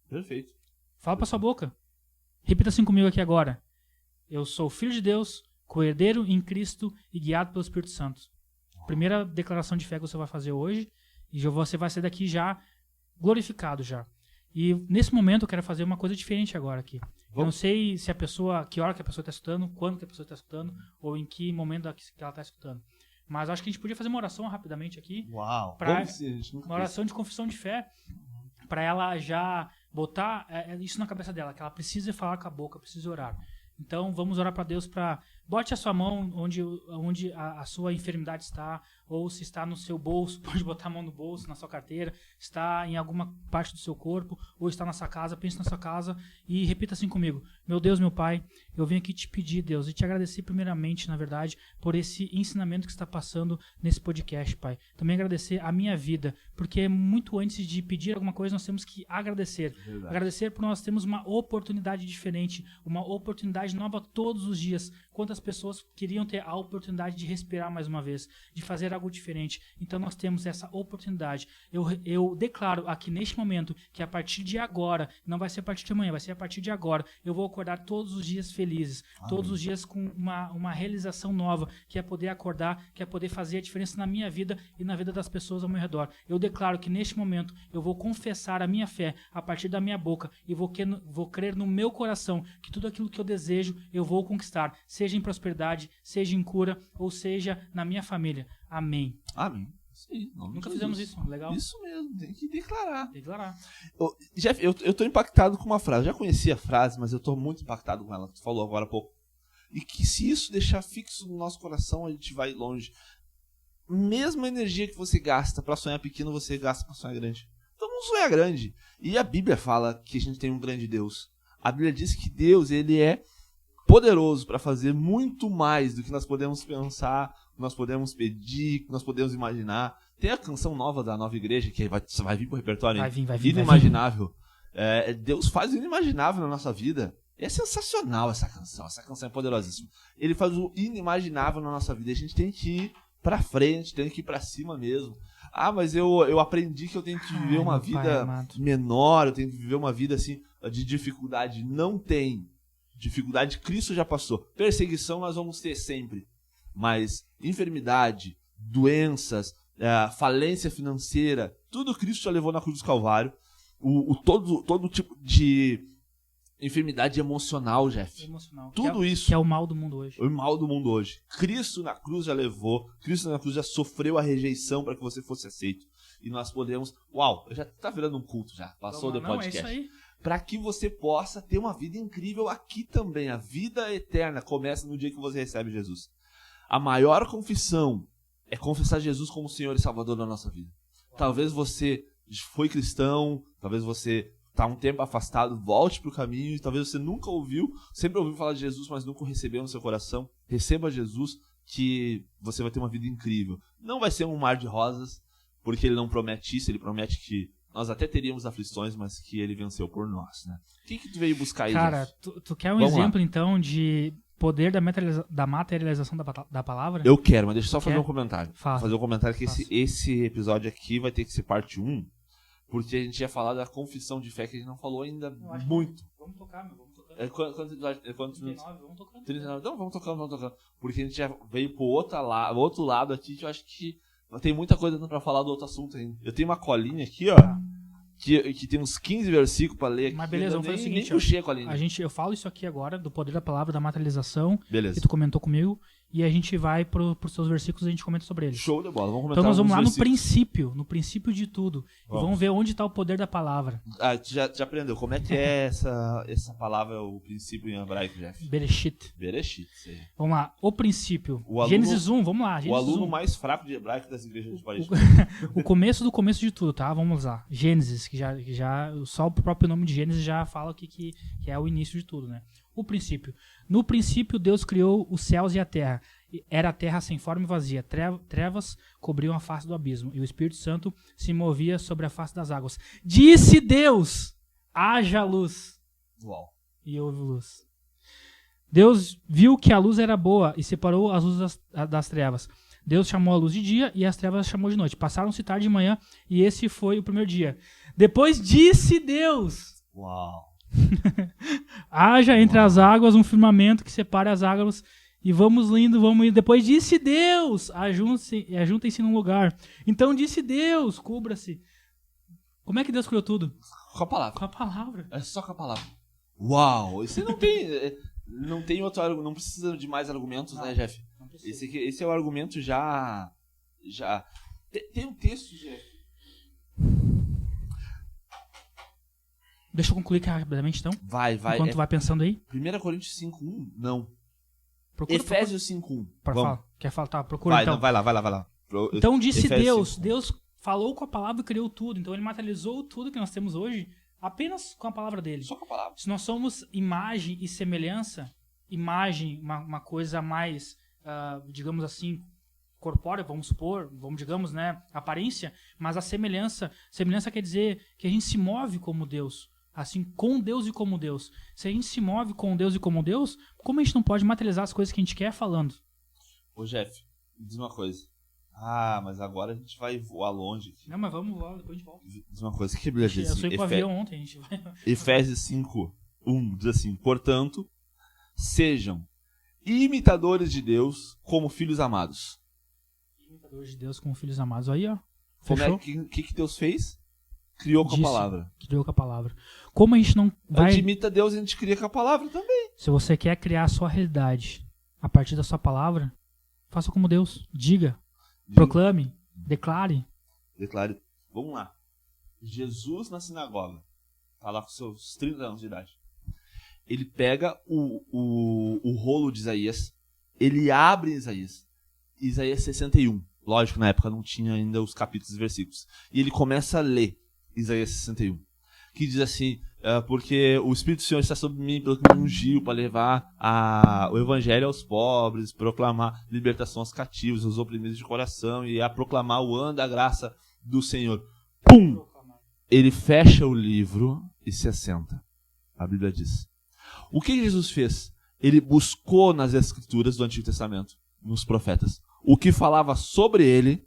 Perfeito. Fala para sua boca. Repita assim comigo aqui agora. Eu sou filho de Deus, co-herdeiro em Cristo e guiado pelo Espírito Santo. Primeira declaração de fé que você vai fazer hoje e você vai sair daqui já glorificado já. E nesse momento eu quero fazer uma coisa diferente agora aqui. Eu não sei se que hora que a pessoa está escutando, quando que a pessoa está escutando, ou em que momento que ela está escutando. Mas acho que a gente podia fazer uma oração rapidamente aqui. Uau! Uma oração de confissão de fé, para ela já botar isso na cabeça dela, que ela precisa falar com a boca, precisa orar. Então vamos orar para Deus bote a sua mão onde a sua enfermidade está, ou se está no seu bolso, pode botar a mão no bolso, na sua carteira, está em alguma parte do seu corpo, ou está na sua casa, pense na sua casa e repita assim comigo: meu Deus, meu Pai, eu venho aqui te pedir, Deus, e te agradecer primeiramente, na verdade, por esse ensinamento que está passando nesse podcast, Pai. Também agradecer a minha vida, porque muito antes de pedir alguma coisa, nós temos que agradecer. Verdade. Agradecer por nós termos uma oportunidade diferente, uma oportunidade nova todos os dias. Quantas pessoas queriam ter a oportunidade de respirar mais uma vez, de fazer algo diferente. Então nós temos essa oportunidade. Eu declaro aqui neste momento que a partir de agora, não vai ser a partir de amanhã, vai ser a partir de agora, eu vou acordar todos os dias felizes, Amém. Todos os dias com uma realização nova, que é poder acordar, que é poder fazer a diferença na minha vida e na vida das pessoas ao meu redor. Eu declaro que neste momento eu vou confessar a minha fé a partir da minha boca e vou crer no meu coração que tudo aquilo que eu desejo eu vou conquistar, seja em prosperidade, seja em cura, ou seja na minha família. Amém. Amém. Sim, nunca fizemos isso. Legal. Isso mesmo, tem que declarar. Jeff, eu tô impactado com uma frase. Eu já conhecia a frase, mas eu tô muito impactado com ela. Tu falou agora há pouco. E que se isso deixar fixo no nosso coração, a gente vai longe. Mesma energia que você gasta pra sonhar pequeno, você gasta pra sonhar grande. Então vamos sonhar grande. E a Bíblia fala que a gente tem um grande Deus. A Bíblia diz que Deus, ele é poderoso para fazer muito mais do que nós podemos pensar, que nós podemos pedir, que nós podemos imaginar. Tem a canção nova da Nova Igreja, que vai vir pro repertório. Vai vir. Inimaginável. Deus faz o inimaginável na nossa vida. É sensacional essa canção. Essa canção é poderosíssima. Ele faz o inimaginável na nossa vida. A gente tem que ir pra frente, tem que ir pra cima mesmo. Ah, mas eu aprendi que eu tenho que viver uma vida menor, eu tenho que viver uma vida assim de dificuldade. Não tem. Dificuldade, Cristo já passou. Perseguição nós vamos ter sempre. Mas enfermidade, doenças, falência financeira, tudo Cristo já levou na cruz do Calvário. Todo tipo de enfermidade emocional, Jeff. Tudo isso. Que é o mal do mundo hoje. O mal do mundo hoje. Cristo na cruz já levou. Cristo na cruz já sofreu a rejeição para que você fosse aceito. E nós podemos... Uau, já tá virando um culto já. Passou do podcast. É isso aí. Para que você possa ter uma vida incrível aqui também. A vida eterna começa no dia que você recebe Jesus. A maior confissão é confessar Jesus como Senhor e Salvador da nossa vida. Talvez você foi cristão, talvez você está um tempo afastado, volte para o caminho, e talvez você nunca sempre ouviu falar de Jesus, mas nunca recebeu no seu coração. Receba Jesus, que você vai ter uma vida incrível. Não vai ser um mar de rosas, porque ele não promete isso, ele promete que nós até teríamos aflições, mas que ele venceu por nós, né? O que tu veio buscar aí, Cara, tu quer um exemplo, então, de poder da materialização da palavra? Eu quero, mas deixa eu só fazer um comentário. Fazer um comentário que esse episódio aqui vai ter que ser parte 1, porque a gente ia falar da confissão de fé, que a gente não falou ainda muito. Vamos tocar, meu. Vamos tocar. Quantos minutos? 39, vamos tocando. 39, então vamos tocando. Porque a gente já veio pro outro lado aqui, que eu acho que tem muita coisa pra falar do outro assunto ainda. Eu tenho uma colinha aqui, ó, que tem uns 15 versículos pra ler aqui. Mas beleza, vamos fazer o seguinte, nem puxei a colinha. Eu falo isso aqui agora, do poder da palavra, da materialização, beleza, que tu comentou comigo, e a gente vai pros seus versículos e a gente comenta sobre eles. Show de bola, vamos comentar. Então nós vamos lá no princípio de tudo. E vamos ver onde está o poder da palavra. Já aprendeu. Como é que é essa palavra, o princípio em hebraico, Jeff? Bereshit, sim. Vamos lá, o princípio. Gênesis 1, vamos lá. O aluno mais fraco de hebraico das igrejas de Paris. O começo do começo de tudo, tá? Vamos lá. Gênesis, que já só o próprio nome de Gênesis já fala que é o início de tudo, né? O princípio. No princípio, Deus criou os céus e a terra. Era a terra sem forma e vazia. Trevas cobriam a face do abismo. E o Espírito Santo se movia sobre a face das águas. Disse Deus, haja luz. Uau. E houve luz. Deus viu que a luz era boa e separou as luzes das trevas. Deus chamou a luz de dia e as trevas chamou de noite. Passaram-se tarde e manhã e esse foi o primeiro dia. Depois disse Deus... Uau. Haja entre as águas um firmamento que separe as águas e vamos indo. Depois disse Deus, ajuntem-se num lugar. Então disse Deus, cubra-se Como é que Deus criou tudo? Com a palavra. Com a palavra. É só com a palavra. Uau! Você não tem... Não tem outro argumento, não precisa de mais argumentos, né, Jeff? Não precisa. Esse é o argumento já... Tem um texto, Jeff. Deixa eu concluir rapidamente, então. Vai. Enquanto tu vai pensando aí. 1 Coríntios 5:1, não. Procura, Efésios 5:1. Vamos. Quer falar? Tá, procura Vai, então. não, vai lá. Então disse Efésios Deus. 5:1. Deus falou com a palavra e criou tudo. Então ele materializou tudo que nós temos hoje apenas com a palavra dele. Só com a palavra. Se nós somos imagem e semelhança, imagem, uma coisa mais, digamos assim, corpórea, digamos, né, aparência, mas a semelhança quer dizer que a gente se move como Deus, assim, com Deus e como Deus. Se a gente se move com Deus e como Deus, como a gente não pode materializar as coisas que a gente quer falando? Ô Jeff, diz uma coisa. Mas agora a gente vai voar longe. Não, mas vamos voar, depois a gente volta. Diz uma coisa, o que a Bíblia diz? Eu fui com o avião ontem, a gente vai... Efésios 5:1 diz assim: portanto, sejam imitadores de Deus como filhos amados. Imitadores de Deus como filhos amados. Aí, ó. Como Fechou? que Deus fez? Criou com a palavra. Criou com a palavra. Como a gente não vai... A gente imita Deus e a gente cria com a palavra também. Se você quer criar a sua realidade a partir da sua palavra, faça como Deus. Diga, proclame, declare. Declare. Vamos lá. Jesus na sinagoga. Tá lá com seus 30 anos de idade. Ele pega o rolo de Isaías. Ele abre Isaías 61. Lógico, na época não tinha ainda os capítulos e versículos. E ele começa a ler Isaías 61. Que diz assim: porque o Espírito do Senhor está sobre mim, pelo que me ungiu para levar o evangelho aos pobres, proclamar libertação aos cativos, aos oprimidos de coração, e a proclamar o ano da graça do Senhor. Pum! Ele fecha o livro e se assenta. A Bíblia diz. O que Jesus fez? Ele buscou nas Escrituras do Antigo Testamento, nos profetas, o que falava sobre ele.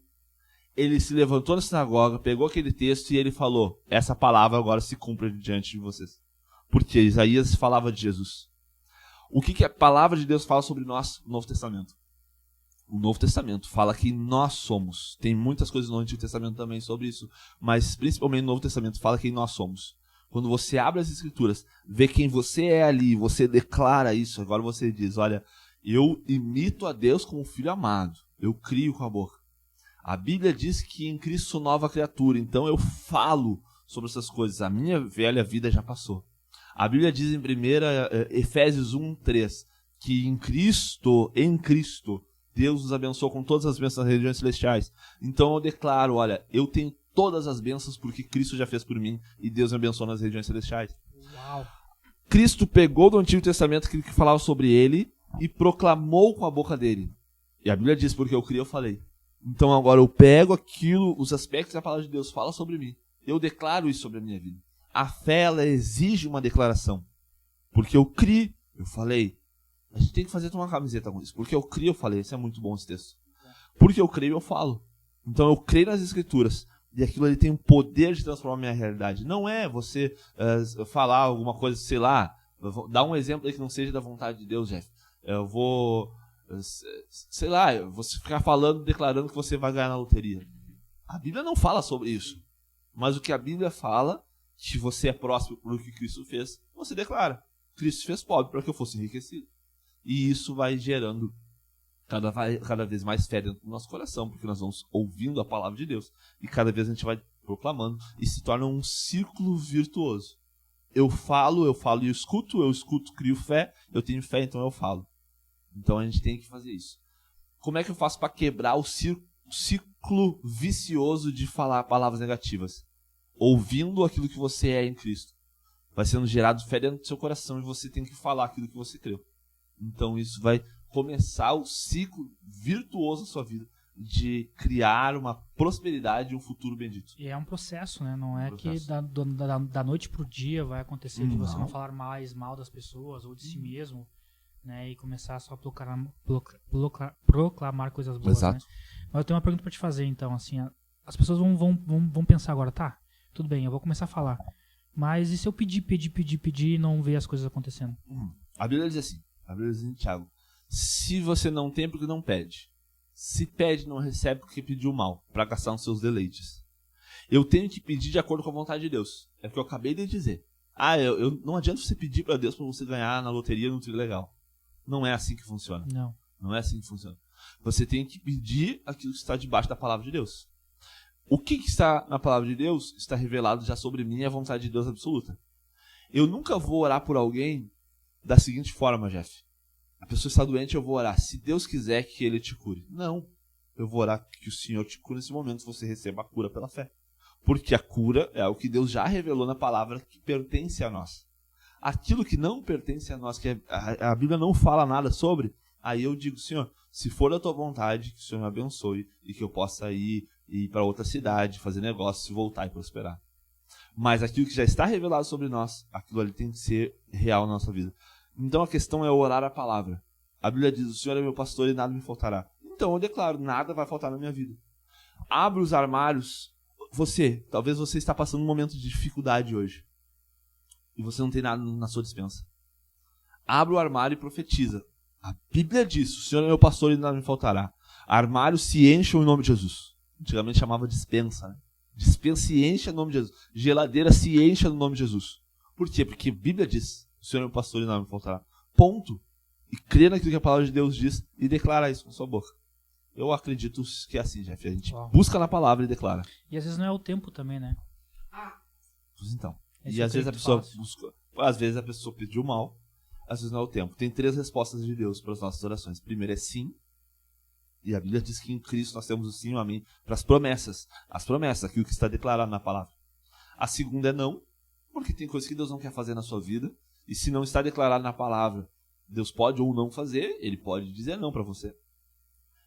Ele se levantou na sinagoga, pegou aquele texto e ele falou: essa palavra agora se cumpre diante de vocês. Porque Isaías falava de Jesus. O que a palavra de Deus fala sobre nós no Novo Testamento? O Novo Testamento fala que nós somos. Tem muitas coisas no Antigo Testamento também sobre isso, mas principalmente no Novo Testamento fala quem nós somos. Quando você abre as Escrituras, vê quem você é ali, você declara isso, agora você diz: olha, eu imito a Deus como filho amado, eu crio com a boca. A Bíblia diz que em Cristo sou nova criatura, então eu falo sobre essas coisas. A minha velha vida já passou. A Bíblia diz em 1 Efésios 1:3 que em Cristo, Deus nos abençoou com todas as bênçãos das regiões celestiais. Então eu declaro: olha, eu tenho todas as bênçãos porque Cristo já fez por mim e Deus me abençoou nas regiões celestiais. Uau. Cristo pegou do Antigo Testamento aquilo que falava sobre ele e proclamou com a boca dele. E a Bíblia diz: porque eu criei, eu falei. Então agora eu pego aquilo, os aspectos da palavra de Deus fala sobre mim. Eu declaro isso sobre a minha vida. A fé, ela exige uma declaração. Porque eu criei, eu falei. A gente tem que fazer uma camiseta com isso. Porque eu criei, eu falei. Esse é muito bom esse texto. Porque eu creio, eu falo. Então eu creio nas Escrituras. E aquilo ali tem o poder de transformar a minha realidade. Não é você falar alguma coisa, sei lá. Dá um exemplo aí que não seja da vontade de Deus, Jeff. Eu vou... sei lá, você ficar falando, declarando que você vai ganhar na loteria. A Bíblia não fala sobre isso. Mas o que a Bíblia fala, se você é próximo do que Cristo fez, você declara: Cristo fez pobre para que eu fosse enriquecido. E isso vai gerando cada vez mais fé dentro do nosso coração, porque nós vamos ouvindo a palavra de Deus. E cada vez a gente vai proclamando e se torna um círculo virtuoso. Eu falo e eu escuto, crio fé, eu tenho fé, então eu falo. Então a gente tem que fazer isso. Como é que eu faço para quebrar o ciclo vicioso de falar palavras negativas? Ouvindo aquilo que você é em Cristo. Vai sendo gerado fé dentro do seu coração e você tem que falar aquilo que você creu. Então isso vai começar o ciclo virtuoso da sua vida de criar uma prosperidade e um futuro bendito. E é um processo, né? Não é que da noite pro dia vai acontecer de você não falar mais mal das pessoas ou de si mesmo, né? E começar só a proclamar coisas boas. Exato. Né? Mas eu tenho uma pergunta para te fazer, então, assim, as pessoas vão pensar agora: tá, tudo bem, eu vou começar a falar, mas e se eu pedir e não ver as coisas acontecendo? A Bíblia diz assim, a Bíblia diz em Tiago: se você não tem, porque não pede. Se pede, não recebe, porque pediu mal, para gastar os seus deleites. Eu tenho que pedir de acordo com a vontade de Deus. É o que eu acabei de dizer. Não adianta você pedir para Deus para você ganhar na loteria no Trilegal. Não é assim que funciona. Não. Não é assim que funciona. Você tem que pedir aquilo que está debaixo da palavra de Deus. O que está na palavra de Deus está revelado já sobre mim e a vontade de Deus absoluta. Eu nunca vou orar por alguém da seguinte forma, Jeff. A pessoa está doente, eu vou orar. Se Deus quiser que ele te cure. Não. Eu vou orar que o Senhor te cure nesse momento, se você receba a cura pela fé. Porque a cura é o que Deus já revelou na palavra que pertence a nós. Aquilo que não pertence a nós, que a Bíblia não fala nada sobre, aí eu digo, Senhor, se for da tua vontade, que o Senhor me abençoe e que eu possa ir para outra cidade, fazer negócio, voltar e prosperar. Mas aquilo que já está revelado sobre nós, aquilo ali tem que ser real na nossa vida. Então a questão é orar a palavra. A Bíblia diz, o Senhor é meu pastor e nada me faltará. Então eu declaro, nada vai faltar na minha vida. Abra os armários. Talvez você está passando um momento de dificuldade hoje. E você não tem nada na sua despensa. Abra o armário e profetiza. A Bíblia diz, o Senhor é meu pastor e nada me faltará. Armários se enchem em nome de Jesus. Antigamente chamava despensa, né? Despensa se enche em nome de Jesus. Geladeira se enche no nome de Jesus. Por quê? Porque a Bíblia diz, o Senhor é meu pastor e nada me faltará. Ponto. E crê naquilo que a palavra de Deus diz e declara isso com sua boca. Eu acredito que é assim, Jeff. A gente busca na palavra e declara. E às vezes não é o tempo também, né? Pois então. Esse E é o às vezes a tempo pessoa fácil. busca. Às vezes a pessoa pediu mal, às vezes não é o tempo. Tem 3 respostas de Deus para as nossas orações. Primeiro é sim. E a Bíblia diz que em Cristo nós temos o sim e o amém para as promessas. As promessas, aquilo que está declarado na palavra. A segunda é não, porque tem coisas que Deus não quer fazer na sua vida. E se não está declarado na palavra, Deus pode ou não fazer, ele pode dizer não para você.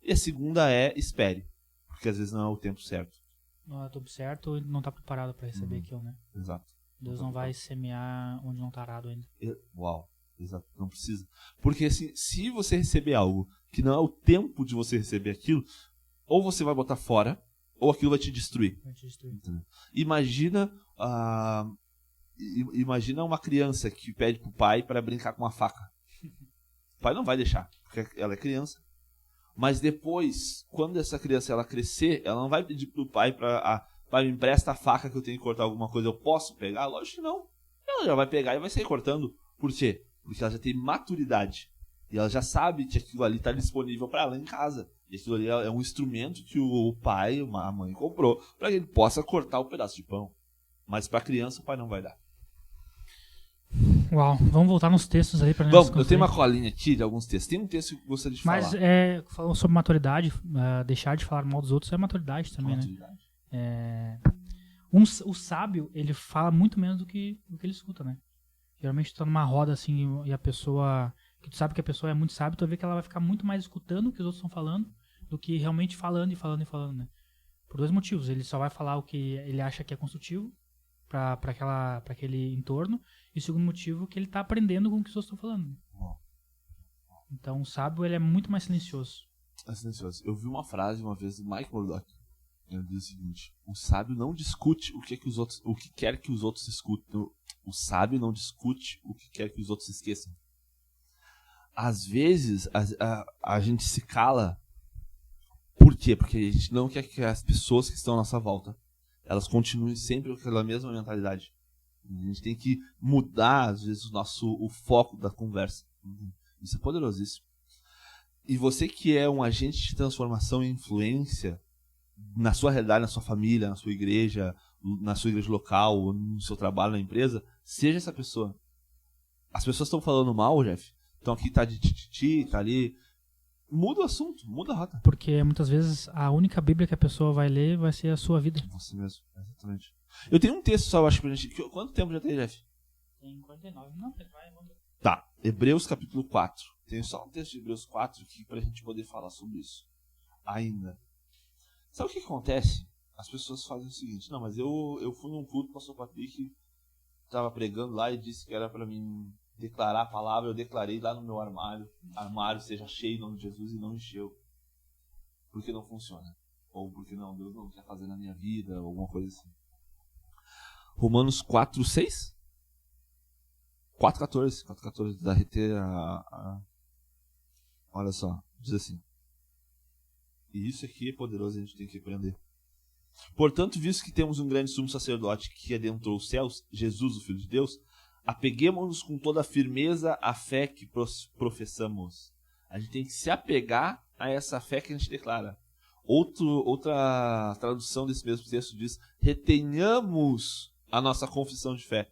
E a segunda é espere, porque às vezes não é o tempo certo. Não é o tempo certo e não está preparado para receber aquilo, né? Exato. Deus não vai semear onde não está arado ainda. Uau, exato, não precisa. Porque assim, se você receber algo que não é o tempo de você receber aquilo, ou você vai botar fora, ou aquilo vai te destruir. Vai te destruir. Entendeu? Imagina uma criança que pede pro pai para brincar com uma faca. O pai não vai deixar, porque ela é criança. Mas depois, quando essa criança ela crescer, ela não vai pedir pro pai pai, me empresta a faca que eu tenho que cortar alguma coisa, eu posso pegar? Lógico que não. Ela já vai pegar e vai sair cortando. Por quê? Porque ela já tem maturidade. E ela já sabe que aquilo ali está disponível para ela em casa. E aquilo ali é um instrumento que o pai, a mãe comprou para que ele possa cortar o pedaço de pão. Mas para a criança o pai não vai dar. Uau, vamos voltar nos textos aí para Vamos, eu tenho uma colinha aqui de alguns textos. Tem um texto que eu gostaria de falar. Mas falando sobre maturidade, deixar de falar mal dos outros é maturidade também, né? O sábio, ele fala muito menos do que ele escuta, né? Geralmente tu tá numa roda assim e a pessoa, que tu sabe que a pessoa é muito sábia, tu vai ver que ela vai ficar muito mais escutando o que os outros estão falando do que realmente falando, né? Por 2 motivos. Ele só vai falar o que ele acha que é construtivo para aquele entorno, e o segundo motivo é que ele tá aprendendo com o que os outros estão falando. Então o sábio, ele é muito mais silencioso. É silencioso. Eu vi uma frase uma vez do Mike Murdock. Ele diz o seguinte: o sábio não discute o que quer que os outros escutem. O sábio não discute o que quer que os outros esqueçam. Às vezes a gente se cala. Por quê? Porque a gente não quer que as pessoas que estão à nossa volta elas continuem sempre com aquela mesma mentalidade. A gente tem que mudar, às vezes, o foco da conversa. Isso é poderosíssimo. E você que é um agente de transformação e influência na sua realidade, na sua família, na sua igreja local, ou no seu trabalho, na empresa, seja essa pessoa. As pessoas estão falando mal, Jeff. Estão aqui, tá de tititi, tá ali. Muda o assunto, muda a rota. Porque muitas vezes a única Bíblia que a pessoa vai ler vai ser a sua vida. Você mesmo, exatamente. Eu tenho um texto só, eu acho, pra gente. Quanto tempo já tem, Jeff? Tem 49. Não, vai, vamos. Tá, Hebreus capítulo 4. Tem só um texto de Hebreus 4 aqui pra gente poder falar sobre isso. Ainda. Sabe o que acontece? As pessoas fazem o seguinte: não, mas eu fui num culto, o pastor Patrick estava pregando lá e disse que era pra mim declarar a palavra, eu declarei lá no meu armário seja cheio em nome de Jesus, e não encheu. Porque não funciona. Ou porque Deus não quer fazer na minha vida, ou alguma coisa assim. Romanos 4:6? 4:14 da RT, olha só, diz assim: e isso aqui é poderoso, a gente tem que aprender. Portanto, visto que temos um grande sumo sacerdote que adentrou os céus, Jesus, o Filho de Deus, apeguemos-nos com toda a firmeza à fé que professamos. A gente tem que se apegar a essa fé que a gente declara. Outra tradução desse mesmo texto diz: retenhamos a nossa confissão de fé.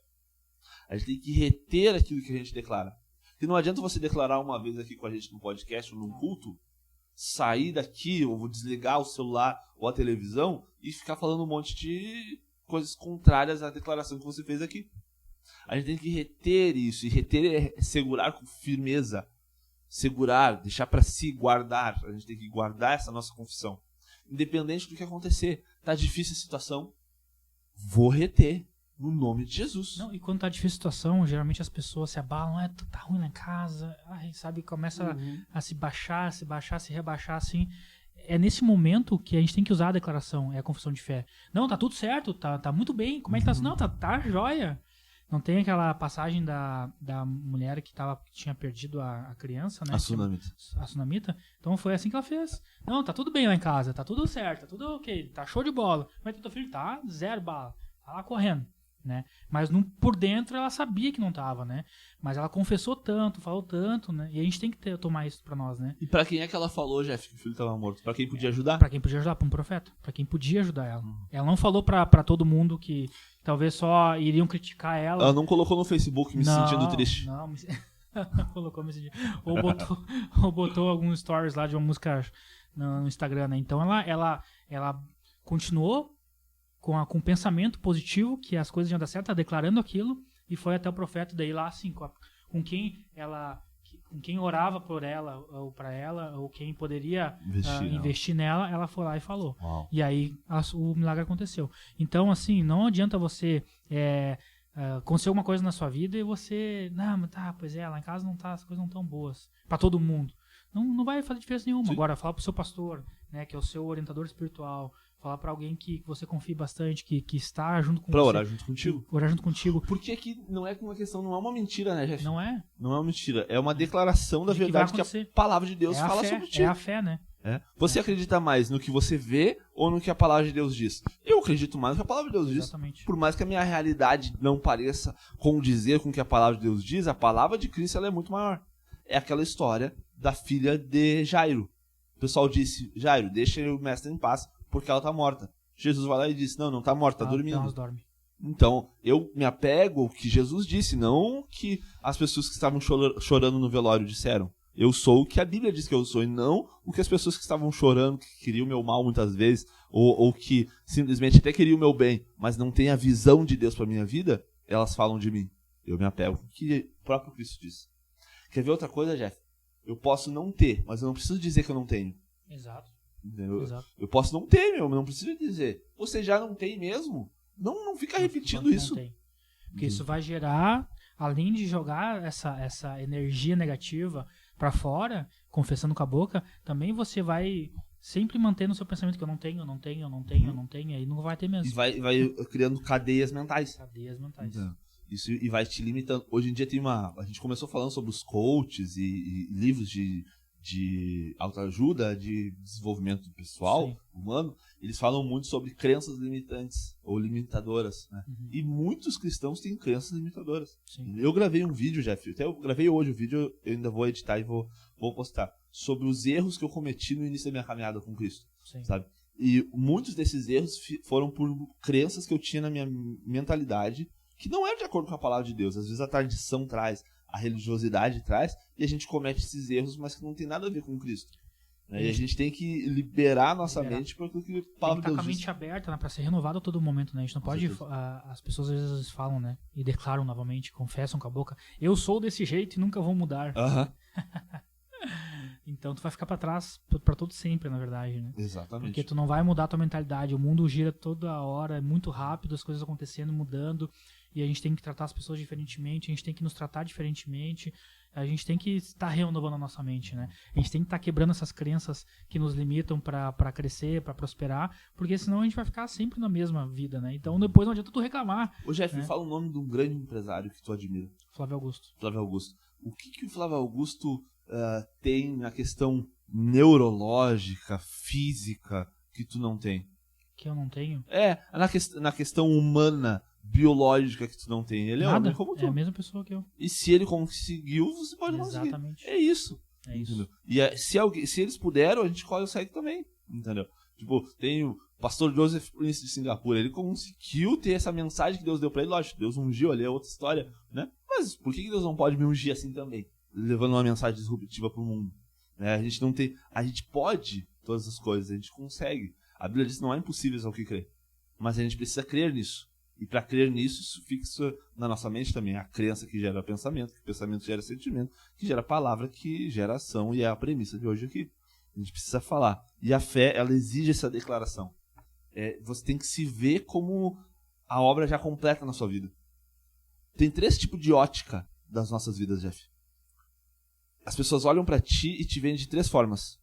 A gente tem que reter aquilo que a gente declara. Porque não adianta você declarar uma vez aqui com a gente no podcast ou num culto, sair daqui, ou vou desligar o celular ou a televisão e ficar falando um monte de coisas contrárias à declaração que você fez aqui. A gente tem que reter isso, e reter é segurar com firmeza. Segurar, deixar para si, guardar. A gente tem que guardar essa nossa confissão. Independente do que acontecer. Tá difícil a situação, vou reter no nome de Jesus. Não, e quando tá difícil a situação, geralmente as pessoas se abalam, tá ruim lá em casa, sabe, começa a se baixar, se rebaixar, assim. É nesse momento que a gente tem que usar a declaração, é a confissão de fé. Não, tá tudo certo, tá muito bem, como é que tá? Não, tá jóia. Não tem aquela passagem da mulher que tinha perdido a criança, né? A sunamita. Então foi assim que ela fez. Não, tá tudo bem lá em casa, tá tudo certo, tá tudo ok, tá show de bola. Mas teu filho tá 0 bala, tá lá correndo, né? Mas por dentro ela sabia que não tava, né? Mas ela confessou tanto, falou tanto, né? E a gente tem que tomar isso pra nós, né? E pra quem é que ela falou, Jeff, que o filho tava morto? Pra quem podia ajudar? Pra quem podia ajudar, pra um profeta. Pra quem podia ajudar ela. Ela não falou pra todo mundo que talvez só iriam criticar ela. Ela não colocou no Facebook me sentindo triste. Não, não colocou me sentindo. Ou botou alguns stories lá de uma música no Instagram, né? Então ela continuou com o pensamento positivo, que as coisas iam dar certo, tá declarando aquilo, e foi até o profeta, daí lá assim, com quem orava por ela, ou para ela, ou quem poderia investir nela, ela foi lá e falou. Uau. E aí o milagre aconteceu. Então, assim, não adianta você acontecer alguma coisa na sua vida e você, não, mas tá, pois lá em casa não tá, as coisas não tão boas para todo mundo. Não vai fazer diferença nenhuma. Sim. Agora, falar pro seu pastor, né, que é o seu orientador espiritual, falar pra alguém que você confie bastante, que está junto com você. Pra você. orar junto contigo. Orar junto contigo. Porque aqui não é uma questão, não é uma mentira, né, Jeff? Não é? Não é uma mentira. É uma declaração da verdade que a palavra de Deus fala sobre ti. É a fé, né? Você acredita mais no que você vê ou no que a palavra de Deus diz? Eu acredito mais no que a palavra de Deus diz. Exatamente. Por mais que a minha realidade não pareça condizer com o que a palavra de Deus diz, a palavra de Cristo ela é muito maior. É aquela história da filha de Jairo. O pessoal disse: Jairo, deixa o mestre em paz, porque ela tá morta. Jesus vai lá e disse: não tá morta, tá dormindo. Então, eu me apego ao que Jesus disse, não o que as pessoas que estavam chorando no velório disseram. Eu sou o que a Bíblia diz que eu sou, e não o que as pessoas que estavam chorando, que queriam o meu mal muitas vezes, ou que simplesmente até queriam o meu bem, mas não têm a visão de Deus para minha vida, elas falam de mim. Eu me apego ao que o próprio Cristo disse. Quer ver outra coisa, Jeff? Eu posso não ter, mas eu não preciso dizer que eu não tenho. Exato. Exato. Eu posso não ter, meu, mas não preciso dizer. Você já não tem mesmo? Não fica repetindo isso. Porque isso vai gerar, além de jogar essa energia negativa pra fora, confessando com a boca, também você vai sempre manter no seu pensamento que eu não tenho, aí não vai ter mesmo. E vai criando cadeias mentais. Então, isso e vai te limitando. Hoje em dia a gente começou falando sobre os coaches e livros de autoajuda, de desenvolvimento pessoal, sim, humano. Eles falam muito sobre crenças limitantes ou limitadoras, né? E muitos cristãos têm crenças limitadoras. Sim. Eu gravei um vídeo, Jeff, até eu gravei hoje o vídeo, eu ainda vou editar e vou postar, sobre os erros que eu cometi no início da minha caminhada com Cristo, sim, sabe? E muitos desses erros foram por crenças que eu tinha na minha mentalidade, que não é de acordo com a palavra de Deus. Às vezes a tradição traz, a religiosidade traz, e a gente comete esses erros, mas que não tem nada a ver com Cristo. E a gente tem que liberar a nossa mente para aquilo que a palavra de Deus diz. Tem que estar com a mente aberta, né, para ser renovado a todo momento, né? A gente não pode... as pessoas às vezes falam, né? E declaram novamente, confessam com a boca: eu sou desse jeito e nunca vou mudar. Então tu vai ficar para trás para todo sempre, na verdade, né? Exatamente. Porque tu não vai mudar a tua mentalidade. O mundo gira toda hora, é muito rápido, as coisas acontecendo, mudando. E a gente tem que tratar as pessoas diferentemente, a gente tem que nos tratar diferentemente, a gente tem que estar renovando a nossa mente, né? A gente tem que estar quebrando essas crenças que nos limitam para crescer, para prosperar, porque senão a gente vai ficar sempre na mesma vida, né? Então depois não adianta tu reclamar. Ô Jeff, me fala o nome de um grande empresário que tu admira. Flávio Augusto. Flávio Augusto. O que o Flávio Augusto tem na questão neurológica, física, que tu não tem? Que eu não tenho? Na questão humana, biológica que tu não tem. Ele é Nada. homem como tu. É a mesma pessoa que eu. E se ele conseguiu, você pode conseguir. Exatamente. É isso. É isso. Entendeu? E se eles puderam, a gente consegue também. Entendeu? Tipo, tem o pastor Joseph Prince de Singapura. Ele conseguiu ter essa mensagem que Deus deu pra ele. Lógico, Deus ungiu ali, é outra história, né? Mas por que Deus não pode me ungir assim também? Levando uma mensagem disruptiva pro mundo. A gente não tem... A gente pode todas as coisas, a gente consegue. A Bíblia diz que não há impossíveis ao que crer. Mas a gente precisa crer nisso. E para crer nisso, isso fixa na nossa mente também. A crença que gera pensamento, que pensamento gera sentimento, que gera palavra, que gera ação. E é a premissa de hoje aqui. A gente precisa falar. E a fé, ela exige essa declaração. Você tem que se ver como a obra já completa na sua vida. Tem 3 tipos de ótica das nossas vidas, Jeff. As pessoas olham para ti e te veem de 3 formas.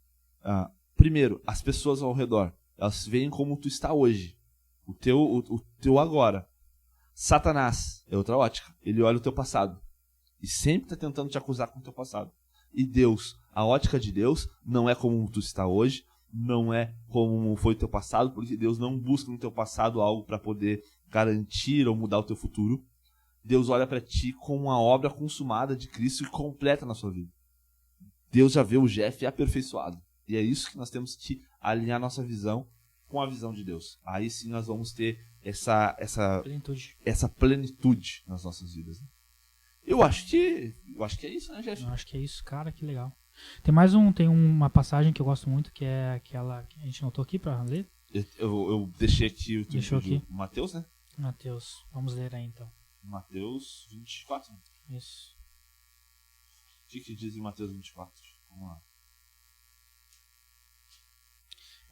Primeiro, as pessoas ao redor. Elas veem como tu está hoje. O teu agora. Satanás é outra ótica. Ele olha o teu passado. E sempre está tentando te acusar com o teu passado. E Deus, a ótica de Deus não é como tu está hoje, não é como foi o teu passado, porque Deus não busca no teu passado algo para poder garantir ou mudar o teu futuro. Deus olha para ti como uma obra consumada de Cristo e completa na sua vida. Deus já vê o Jeff aperfeiçoado. E é isso que nós temos que alinhar nossa visão com a visão de Deus. Aí sim nós vamos ter essa plenitude nas nossas vidas. Eu acho que é isso, né, Jeff? Eu acho que é isso, cara, que legal. Tem uma passagem que eu gosto muito, que é aquela que a gente notou aqui pra ler. Eu deixei aqui Deixou aqui. Mateus, né? Mateus, vamos ler aí então. Mateus 24. Isso. O que diz em Mateus 24? Vamos lá.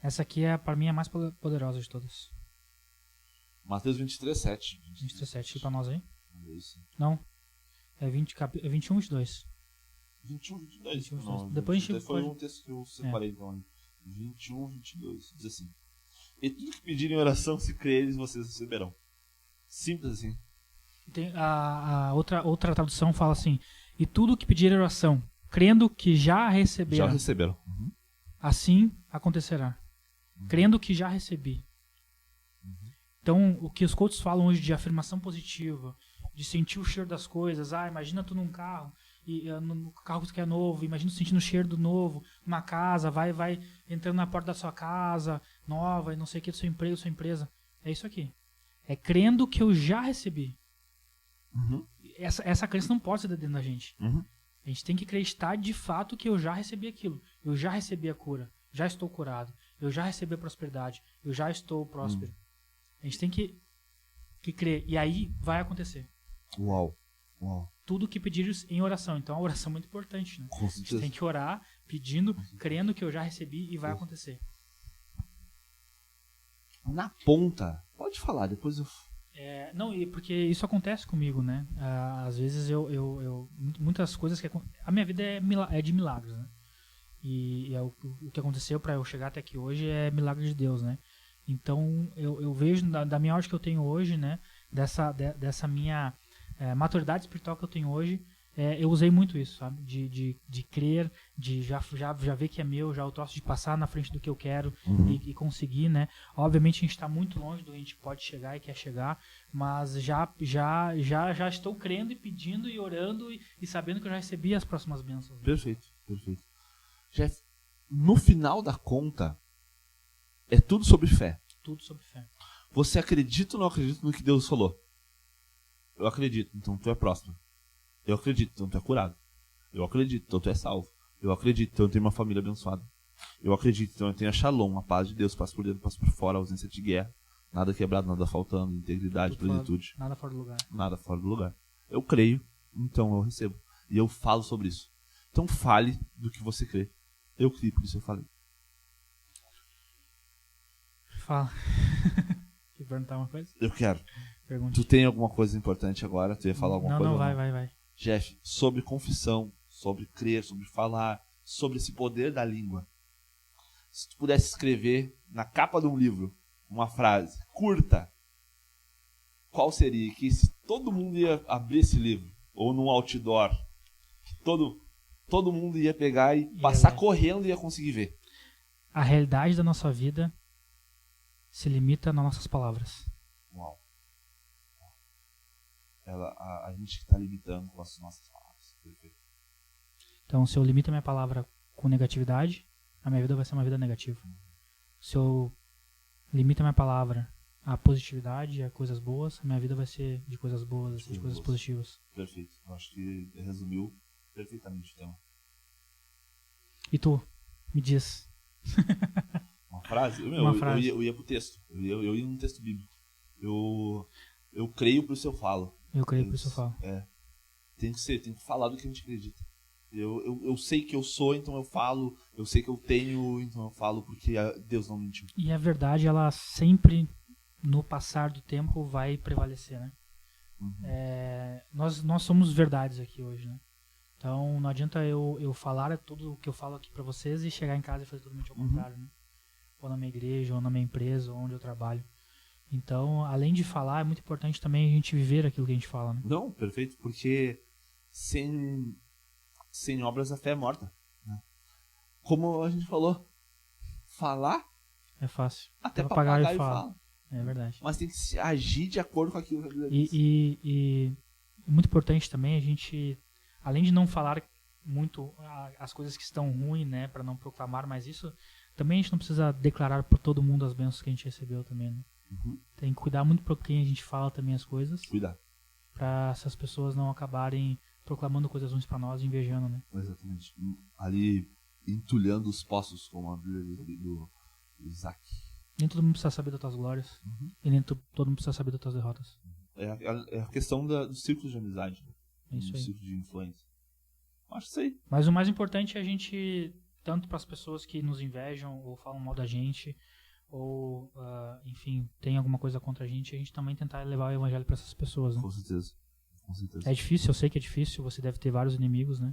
Essa aqui, pra mim, é a mais poderosa de todas. Mateus 23, 7. 23, 7, pra nós aí? Isso. Não. É 21, 22. 21, 22. 21, 22. Não, Depois a gente foi um texto que eu separei, então. 21, 22. Diz assim. E tudo que pedirem em oração, se crerem, vocês receberão. Simples assim. Tem a outra tradução fala assim: e tudo que pedirem em oração, crendo que já receberam. Já receberam. Uhum. Assim acontecerá. Crendo que já recebi. Então, o que os coaches falam hoje de afirmação positiva, de sentir o cheiro das coisas. Imagina tu num carro, no carro que é novo, imagina tu sentindo o cheiro do novo, numa casa, vai entrando na porta da sua casa, nova, e não sei o que, do seu emprego, sua empresa. É isso aqui. É crendo que eu já recebi. Uhum. Essa crença não pode ser dentro da gente. Uhum. A gente tem que acreditar de fato que eu já recebi aquilo. Eu já recebi a cura. Já estou curado. Eu já recebi a prosperidade. Eu já estou próspero. A gente tem que crer. E aí vai acontecer. Uau. Tudo que pedires em oração. Então a oração é muito importante, né? Com certeza. A gente tem que orar, pedindo, crendo que eu já recebi e vai acontecer. Na ponta. Pode falar, depois eu... Não, porque isso acontece comigo, né? Às vezes muitas coisas que... A minha vida é de milagres, né? E o que aconteceu para eu chegar até aqui hoje é milagre de Deus, né? Então eu vejo da minha ótica que eu tenho hoje, né? Dessa minha maturidade espiritual que eu tenho hoje, eu usei muito isso, sabe? De crer, de já ver que é meu, já o troço de passar na frente do que eu quero e conseguir, né? Obviamente a gente está muito longe do que a gente pode chegar e quer chegar, mas já estou crendo e pedindo e orando e sabendo que eu já recebi as próximas bênçãos. Perfeito. Jeff, no final da conta, é tudo sobre fé. Tudo sobre fé. Você acredita ou não acredita no que Deus falou? Eu acredito, então tu é próspero. Eu acredito, então tu é curado. Eu acredito, então tu é salvo. Eu acredito, então eu tenho uma família abençoada. Eu acredito, então eu tenho a shalom, a paz de Deus, paz por dentro, paz por fora, a ausência de guerra. Nada quebrado, nada faltando, integridade, plenitude. Nada fora do lugar. Nada fora do lugar. Eu creio, então eu recebo. E eu falo sobre isso. Então fale do que você crê. Eu criei, por isso eu falei. Fala. Quer perguntar uma coisa? Eu quero. Pergunte. Tu tem alguma coisa importante agora? Tu ia falar alguma coisa? Não, vai. Jeff, sobre confissão, sobre crer, sobre falar, sobre esse poder da língua. Se tu pudesse escrever na capa de um livro uma frase curta, qual seria? Que se todo mundo ia abrir esse livro, ou num outdoor, que todo mundo ia pegar e passar correndo e ia conseguir ver. A realidade da nossa vida se limita nas nossas palavras. Uau. A gente que está limitando com as nossas palavras. Perfeito. Então, se eu limito a minha palavra com negatividade, a minha vida vai ser uma vida negativa. Se eu limito a minha palavra a positividade, a coisas boas, a minha vida vai ser de coisas boas, de coisas positivas. Perfeito. Eu acho que resumiu perfeitamente o tema. E tu? Me diz. Uma frase? Uma frase. Eu ia pro texto. Eu ia no texto bíblico. Eu creio por isso eu falo. Eu creio por isso eu falo. Tem que falar do que a gente acredita. Eu sei que eu sou, então eu falo. Eu sei que eu tenho, então eu falo, porque Deus não mentiu. E a verdade, ela sempre, no passar do tempo, vai prevalecer, né? Nós somos verdades aqui hoje, né? Então não adianta eu falar tudo o que eu falo aqui pra vocês e chegar em casa e fazer totalmente ao contrário, né? Ou na minha igreja, ou na minha empresa, ou onde eu trabalho. Então, além de falar, é muito importante também a gente viver aquilo que a gente fala, né? Não, perfeito, porque sem obras a fé é morta, né? Como a gente falou, falar é fácil. até papagaio fala. fala. É verdade. Mas tem que agir de acordo com aquilo que a Bíblia diz. E muito importante também a gente, além de não falar muito as coisas que estão ruins, né, para não proclamar mais isso, também a gente não precisa declarar por todo mundo as bênçãos que a gente recebeu também, né? Tem que cuidar muito por quem a gente fala também as coisas. Cuidar. Pra essas pessoas não acabarem proclamando coisas ruins pra nós e invejando, né? Exatamente. Ali entulhando os poços, como a Bíblia diz do Isaac. Nem todo mundo precisa saber das tuas glórias. E nem todo mundo precisa saber das tuas derrotas. É a questão dos círculos de amizade. É isso aí. Círculo de influência. Acho que sei. Mas o mais importante é a gente, tanto para as pessoas que nos invejam ou falam mal da gente, ou, enfim, tem alguma coisa contra a gente também tentar levar o evangelho para essas pessoas, né? Com certeza. É difícil, eu sei que é difícil, você deve ter vários inimigos, né?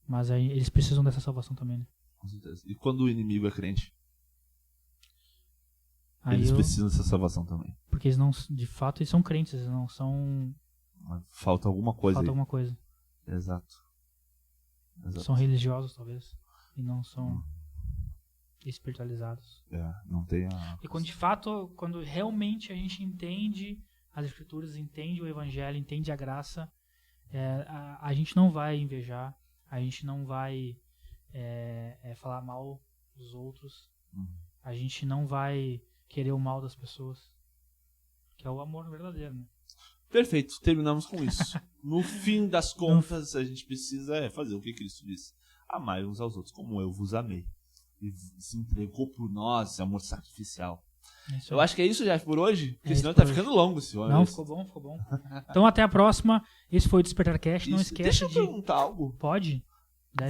Mas aí, eles precisam dessa salvação também, né? Com certeza. E quando o inimigo é crente? Aí Eles precisam dessa salvação também. Porque eles não, de fato, eles são crentes, eles não são... Falta alguma coisa. Falta alguma coisa. Exato. São religiosos, talvez, e não são espiritualizados. Não tem a... E quando de fato, quando realmente a gente entende as escrituras, entende o evangelho, entende a graça, a gente não vai invejar, a gente não vai falar mal dos outros, a gente não vai querer o mal das pessoas, que é o amor verdadeiro, né? Perfeito, terminamos com isso. No fim das contas, a gente precisa fazer o que Cristo disse: amar uns aos outros como eu vos amei. E se entregou por nós, amor sacrificial. Eu acho que é isso, Jeff, por hoje, porque senão tá ficando longo. Não, ficou bom. Então até a próxima. Esse foi o DespertarCast. Não esquece Deixa eu perguntar algo. Pode?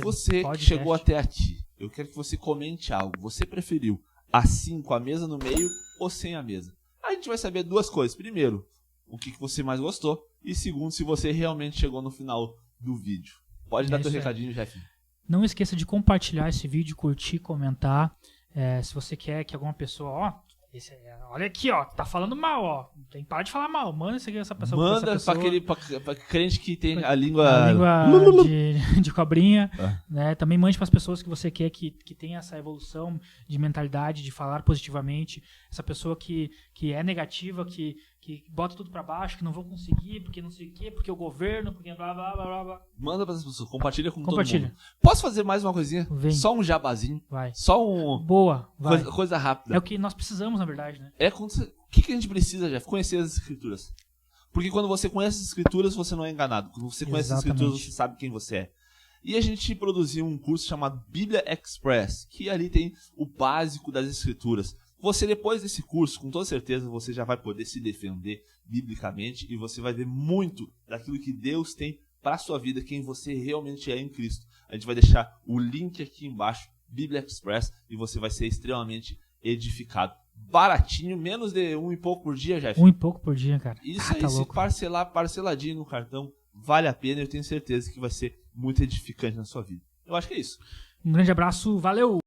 Você que chegou até aqui, eu quero que você comente algo. Você preferiu assim, com a mesa no meio, ou sem a mesa? A gente vai saber duas coisas. Primeiro, o que você mais gostou. E segundo, se você realmente chegou no final do vídeo. Pode dar teu recadinho, Jeff. Não esqueça de compartilhar esse vídeo, curtir, comentar. Se você quer que alguma pessoa... olha aqui, tá falando mal, tem que parar de falar mal. Manda isso aqui essa pessoa. Manda pra crente que tem a língua de cobrinha. Né? Também mande para as pessoas que você quer que tenha essa evolução de mentalidade, de falar positivamente. Essa pessoa que é negativa, que bota tudo pra baixo, que não vou conseguir, porque não sei o quê, porque o governo, porque blá blá blá blá. Manda para as pessoas, compartilha com todo mundo. Posso fazer mais uma coisinha? Vem. Só um jabazinho. Vai. Só um... Boa, vai. Coisa rápida. É o que nós precisamos, na verdade, né? O que a gente precisa, Jeff? Conhecer as escrituras. Porque quando você conhece as escrituras, você não é enganado. Quando você conhece as escrituras, você sabe quem você é. E a gente produziu um curso chamado Bíblia Express, que ali tem o básico das escrituras. Você, depois desse curso, com toda certeza, você já vai poder se defender biblicamente e você vai ver muito daquilo que Deus tem para a sua vida, quem você realmente é em Cristo. A gente vai deixar o link aqui embaixo, Bíblia Express, e você vai ser extremamente edificado. Baratinho, menos de 1 e pouco por dia, Jeff. 1 e pouco por dia, cara. Isso aí, se parceladinho no cartão, vale a pena. Eu tenho certeza que vai ser muito edificante na sua vida. Eu acho que é isso. Um grande abraço, valeu!